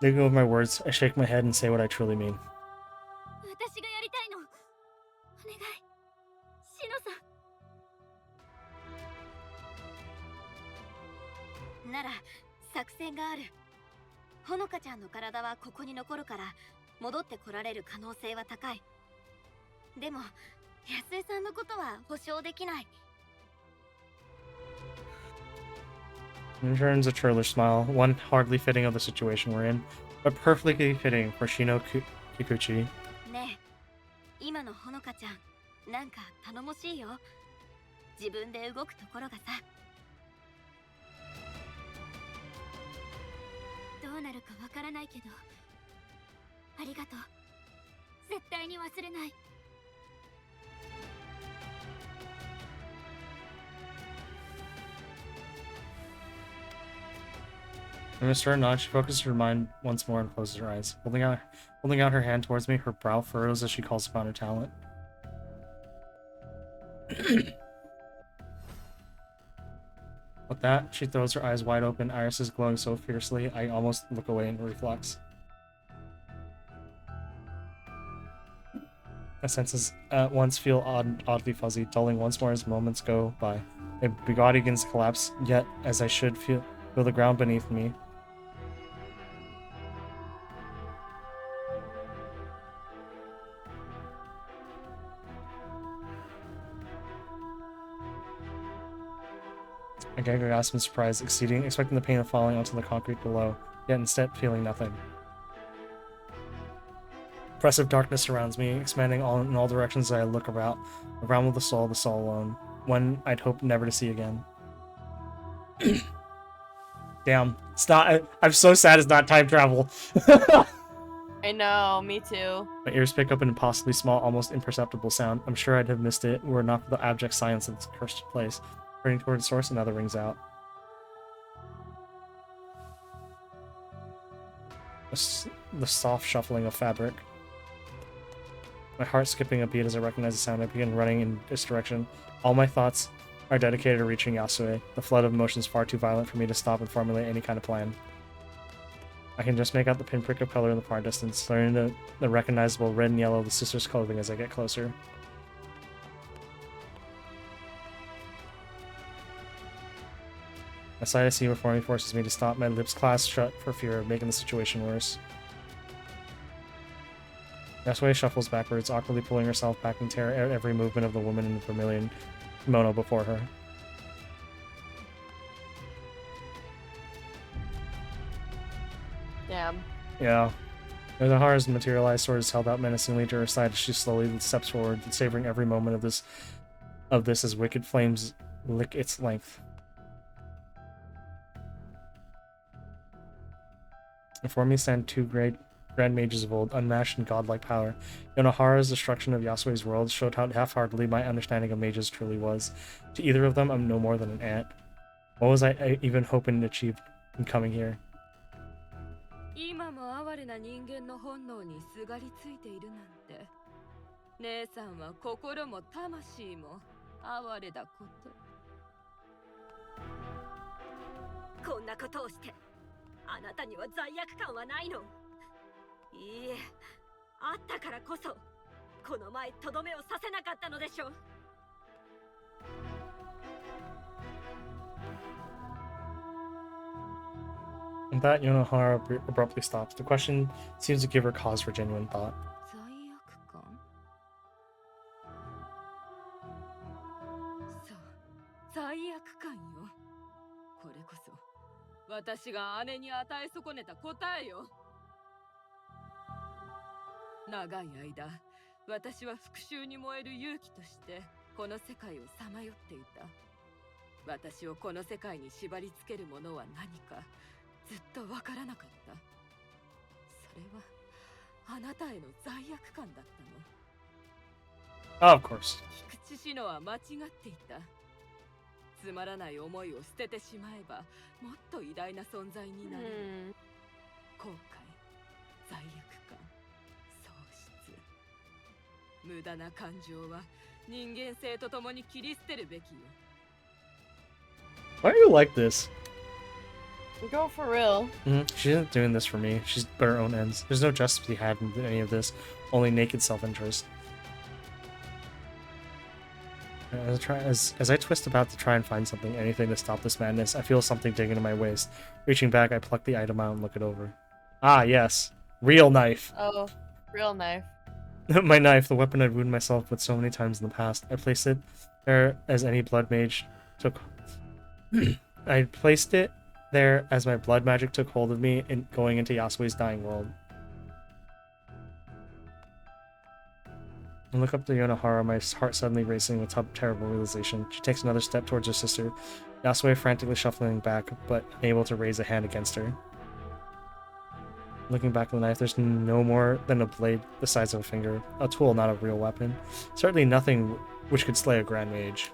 They go with my words. I shake my head and say what I truly mean. 私がやりたいの。お願い。シノさん。なら作戦がある。ほのかちゃんの体はここに残るから戻ってこられる可能性は高い。でも安江さんのことは保証できない。 Returns a churlish smile, one hardly fitting of the situation we're in, but perfectly fitting for Shino Kikuchi. ねえ、今のほのかちゃん、なんか頼もしいよ。自分で動くところがさ。どうなるかわからないけど、ありがとう。絶対に忘れない。 In a stern nod, she focuses her mind once more and closes her eyes. Holding out her hand towards me, her brow furrows as she calls upon her talent. With that, she throws her eyes wide open, irises glowing so fiercely, I almost look away in reflex. My senses at once feel oddly fuzzy, dulling once more as moments go by. My body begins to collapse, yet, as I should feel the ground beneath me. I gag a gasp in surprise, expecting the pain of falling onto the concrete below, yet instead feeling nothing. Oppressive darkness surrounds me, expanding in all directions as I look about. The realm of the soul alone. One I'd hope never to see again. Damn. It's not. I'm so sad it's not time travel. I know, me too. My ears pick up an impossibly small, almost imperceptible sound. I'm sure I'd have missed it were it not for the abject silence of this cursed place. Turning toward the source, another rings out. The soft shuffling of fabric. My heart skipping a beat as I recognize the sound. I begin running in this direction. All my thoughts are dedicated to reaching Yasue. The flood of emotions far too violent for me to stop and formulate any kind of plan. I can just make out the pinprick of color in the far distance, learning the recognizable red and yellow of the sisters' clothing as I get closer. A sight I see before me forces me to stop, my lips clasped shut for fear of making the situation worse. Yasue shuffles backwards, awkwardly pulling herself back in terror at every movement of the woman in the vermilion kimono before her. Damn. Yeah. Nozohara's materialized sword is held out menacingly to her side as she slowly steps forward, savoring every moment of this as wicked flames lick its length. Before me stand two great grand mages of old, unmatched in godlike power. Yonohara's destruction of Yasue's world showed how half-heartedly my understanding of mages truly was. To either of them, I'm no more than an ant. What was I even hoping to achieve in coming here? 今も哀れな人間の本能にすがりついているなんて。姉さんは心も魂も哀れだこと。こんなことをして、あなたには罪悪感はないの？いいえ、あったからこそ、この前とどめを刺せなかったのでしょう。And that Yonohara abruptly stops. The question seems to give her cause for genuine thought. 罪悪感？そう、罪悪感よ。これこそ私が姉に与え損ねた答えよ。長い間、私は復讐に燃える勇気としてこの世界をさまよっていた。私をこの世界に縛り付けるものは何かずっとわからなかった。それはあなたへの罪悪感だったの。Oh, of course. 菊池志乃は間違っていた。つまらない思いを捨ててしまえばもっと偉大な存在になれる。後悔、罪悪感、喪失。無駄な感情は人間性とともに切り捨てるべきよ。Why are you like this? Go for real. She isn't doing this for me. She's but her own ends. There's no justice to be had in any of this. Only naked self-interest. As I twist about to try and find something, anything to stop this madness, I feel something dig into my waist. Reaching back, I pluck the item out and look it over. Ah, yes. Real knife. Oh, real knife. My knife, the weapon I'd wounded myself with so many times in the past. I placed it there as any blood mage took... I placed it there as my blood magic took hold of me in going into Yasue's dying world. I look up to Yonohara, my heart suddenly racing with terrible realization. She takes another step towards her sister, Yasue frantically shuffling back, but unable to raise a hand against her. Looking back at the knife, there's no more than a blade the size of a finger. A tool, not a real weapon. Certainly nothing which could slay a Grand Mage.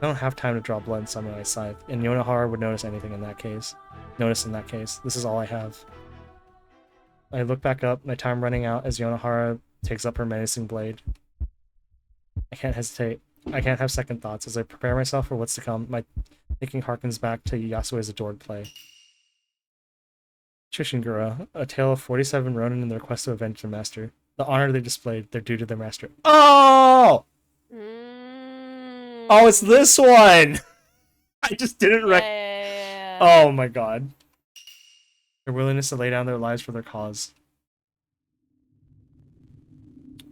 I don't have time to draw blood and summon my scythe, and Yonohara would notice anything in that case. This is all I have. I look back up, my time running out as Yonohara takes up her menacing blade. I can't hesitate. I can't have second thoughts. As I prepare myself for what's to come, my thinking harkens back to Yasue's adored play. Chishingura, a tale of 47 Ronin and their quest to avenge their master. The honor they displayed, their due to their master. Oh! Oh, it's this one! I just didn't Oh my god. Their willingness to lay down their lives for their cause.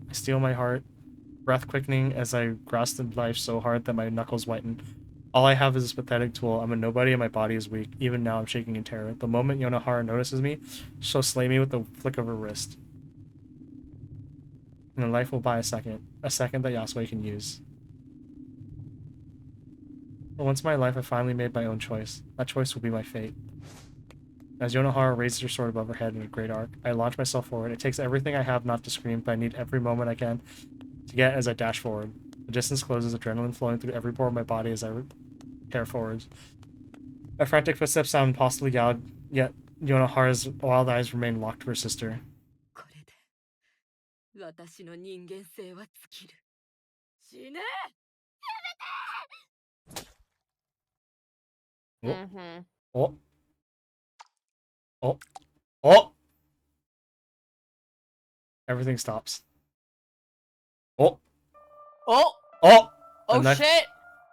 I steel my heart, breath quickening as I grasp the knife so hard that my knuckles whiten. All I have is this pathetic tool. I'm a nobody and my body is weak. Even now I'm shaking in terror. The moment Yonohara notices me, she'll slay me with the flick of her wrist. And her life will buy a second that Yasue can use. But once in my life I finally made my own choice. That choice will be my fate. As Yonohara raises her sword above her head in a great arc, I launch myself forward. It takes everything I have not to scream, but I need every moment I can to get as I dash forward. The distance closes, adrenaline flowing through every pore of my body as I tear forwards. My frantic footsteps sound impossibly loud, yet Yonohara's wild eyes remain locked to her sister. これで私の人間性は尽きる。死ね。 Oh. Mm-hmm. Oh. Oh. Oh! Everything stops. Oh! Oh! Oh! Oh A knife, shit!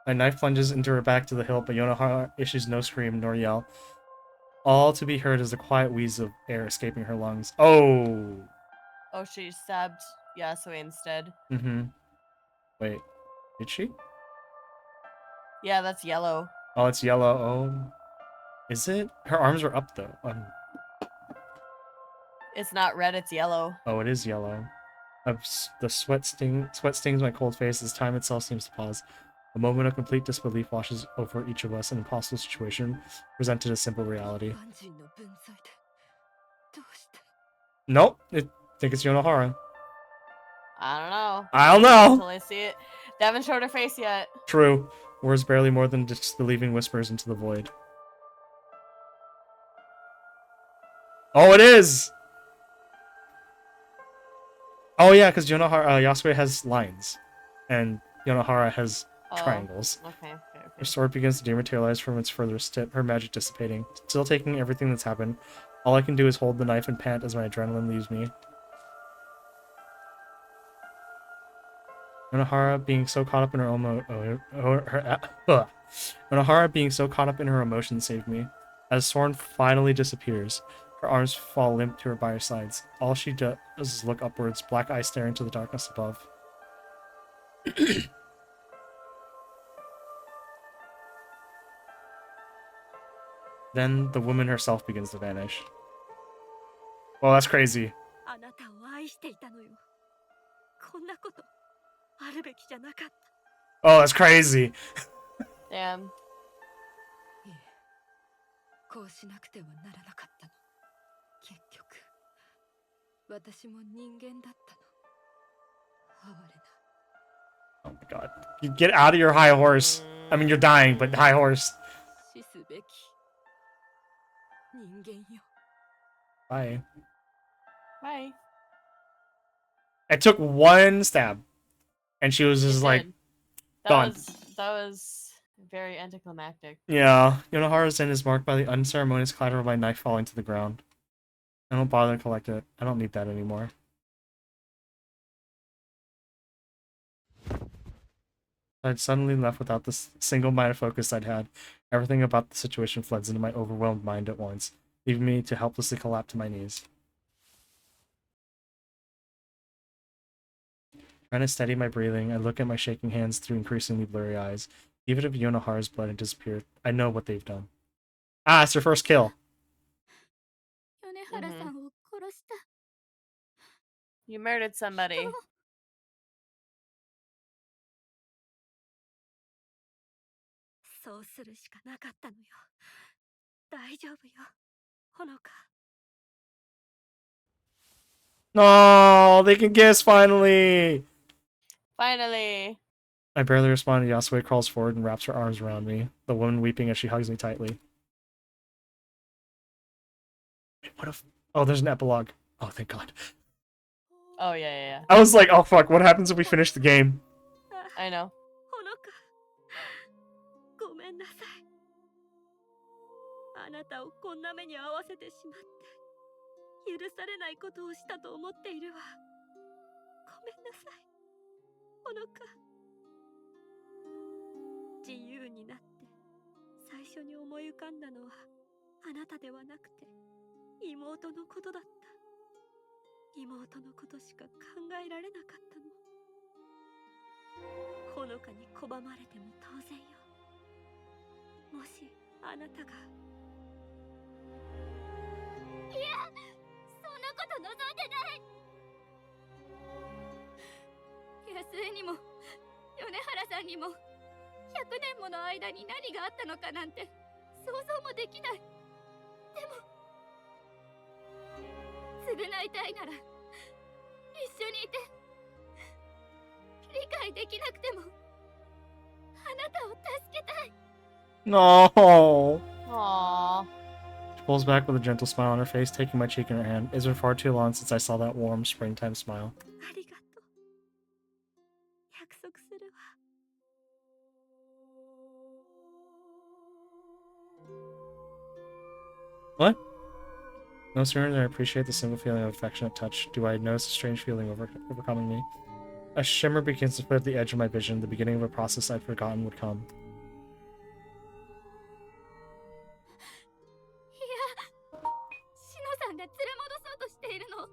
a knife plunges into her back to the hilt, but Yonohara issues no scream nor yell. All to be heard is the quiet wheeze of air escaping her lungs. Oh! Oh, she stabbed Yasue instead. Mm-hmm. Wait. Did she? Yeah, that's yellow. Oh, it's yellow. Oh. Is it? Her arms are up, though. It's not red, it's yellow. Oh, it is yellow. The sweat stings my cold face as time itself seems to pause. A moment of complete disbelief washes over each of us, an impossible situation presented as simple reality. 一般人の分際でどうして。 Nope, I think it's Yonohara. I don't know. I don't know. Until I see it. They haven't showed her face yet. True. Words barely more than disbelieving whispers into the void. Oh, it is! Oh yeah, because Yasue has lines, and Yonohara has triangles. Okay. Her sword begins to dematerialize from its furthest tip, her magic dissipating. Still taking everything that's happened, all I can do is hold the knife and pant as my adrenaline leaves me. Yonohara being so caught up in Yonohara being so caught up in her emotions saved me. As Sorn finally disappears, her arms fall limp to her by her sides. All she does is look upwards, black eyes staring into the darkness above. Then the woman herself begins to vanish. Well, that's crazy. あなたを愛していたのよ。こんなことあるべきじゃなかった。 Oh, that's crazy. Damn. いえ、こうしなくてはならなかったの。結局、私も人間だったの。哀れな。 Oh my god. You get out of your high horse. I mean, you're dying, but high horse. 死すべき人間よ。 Bye. Bye. It took one stab. And she was just It like, did. gone. That was very anticlimactic. Yeah. Yonohara's end is marked by the unceremonious clatter of my knife falling to the ground. I don't bother to collect it. I don't need that anymore. I'd suddenly left without the single-minded focus I'd had. Everything about the situation floods into my overwhelmed mind at once, leaving me to helplessly collapse to my knees. Trying to steady my breathing, I look at my shaking hands through increasingly blurry eyes. Even if Yonohara's blood had disappeared, I know what they've done. Ah, it's her first kill. 米原さんを殺した。 You murdered somebody. そうするしかなかったのよ。大丈夫よ、ほのか。 No, they can kiss finally. Finally. I barely respond. Yasue crawls forward and wraps her arms around me, the woman weeping as she hugs me tightly. Wait, what if... Oh, there's an epilogue. Oh, thank God. Oh, yeah. I was like, oh fuck, what happens if we finish the game? I know. ほのか、ごめんなさい。あなたをこんな目に遭わせてしまって、許されないことをしたと思っているわ。ごめんなさい、ほのか。自由になって最初に思い浮かんだのはあなたではなくて妹のことだった。妹のことしか考えられなかったの。ほのかに拒まれても当然よ。もしあなたが。いや、そんなこと望んでない。安江にも米原さんにも100年もの間に何があったのかなんて想像もできない。でも償いたいなら一緒にいて、理解できなくてもあなたを助けたい。 No. Aww. Pulls back with a gentle smile on her face, taking my cheek in her hand. It's been far too long since I saw that warm springtime smile. ありがとう。約束するわ。 What? No sooner than I appreciate the simple feeling of affectionate touch, do I notice a strange feeling overcoming me. A shimmer begins to split at the edge of my vision, the beginning of a process I'd forgotten would come. いや、シノさんが連れ戻そうとしているの。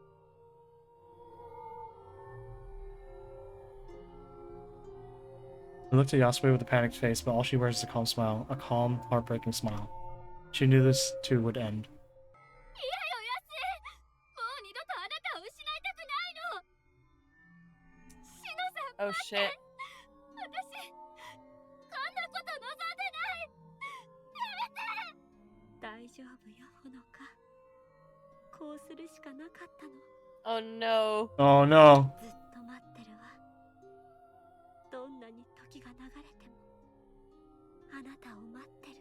I looked at Yasue with a panicked face, but all she wears is a calm smile. A calm, heartbreaking smile. She knew this, too, would end. いやよ、ヤス。もう二度とあなたを失いたくないの。シノさん、 Oh shit. 私、こんなこと望んでない。やめて。大丈夫よ、ほのか。こうするしかなかったの。 Oh no. Oh no. ずっと待ってるわ。どんなに時が流れても、あなたを待ってる。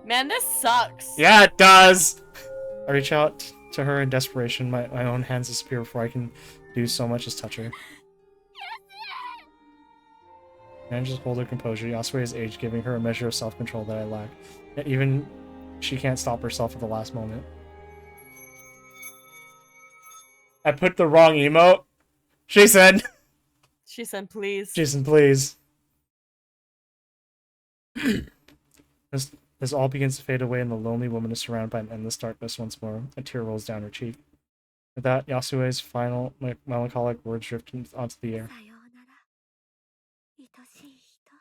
Man, this sucks. Yeah, it does! I reach out to her in desperation. My own hands disappear before I can do so much as touch her. Manages to hold her composure. Yasue's age giving her a measure of self-control that I lack. Yet even she can't stop herself at the last moment. I put the wrong emote. She said. She said, please. Jason, please. As all begins to fade away and the lonely woman is surrounded by an endless darkness once more, a tear rolls down her cheek. With that, Yasue's final melancholic words drift onto the air. さようなら、愛しい人。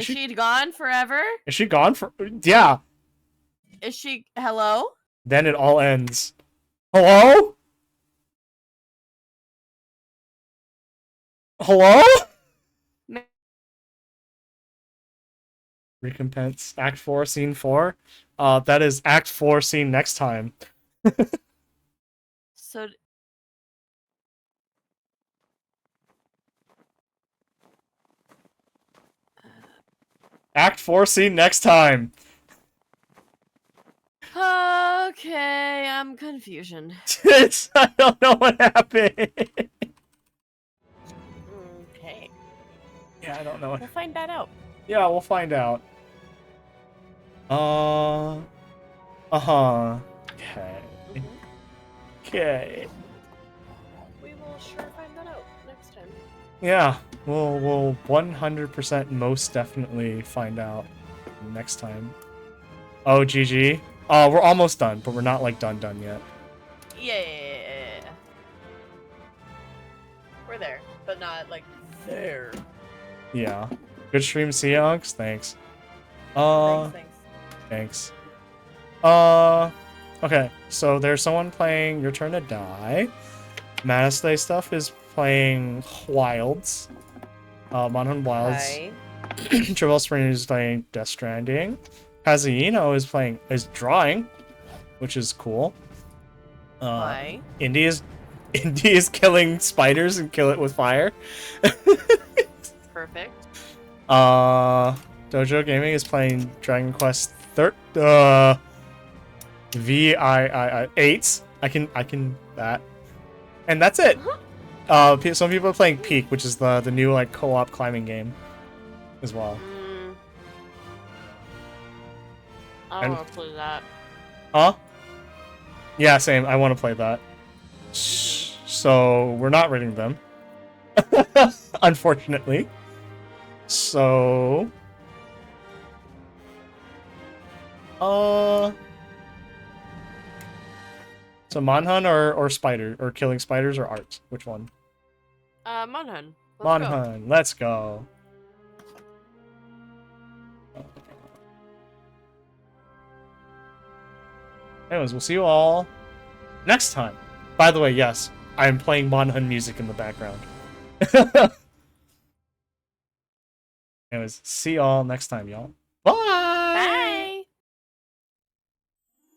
Is she gone forever? Is she gone for? Yeah. Is she... Hello? Then it all ends. Hello? Hello? Recompense. Act 4, Scene 4. That is Act 4, Scene next time. So... Act 4, Scene next time. Okay, I'm confusion. I don't know what happened. Okay. Yeah, I don't know. We'll find that out. Yeah, we'll find out. Uh-huh. Okay. Okay. We will sure find that out next time. Yeah, we'll 100% most definitely find out next time. Oh, GG. We're almost done, but we're not like done yet. Yeah. We're there, but not like there. Yeah. Good stream, see ya, Unks. Thanks. Thanks. Okay, so there's someone playing Your Turn to Die. Manastay stuff is playing Wilds. Monhan Wilds. Hi. Travel Spring is playing Death Stranding. Kazuino is drawing, which is cool. Hi. Indy is killing spiders and kill it with fire. Perfect. Dojo Gaming is playing Dragon Quest VIII. I can that. And that's it. Some people are playing Peak, which is the new like co-op climbing game as well. I don't want to play that. Huh? Yeah, same. I want to play that. So we're not rating them. Unfortunately. So So Monhan or Spider or killing spiders or art? Which one? Monhan. Monhan, let's go. Anyways, we'll see you all next time. By the way, yes, I'm playing Monhan music in the background. Anyways, see y'all next time, y'all. Bye!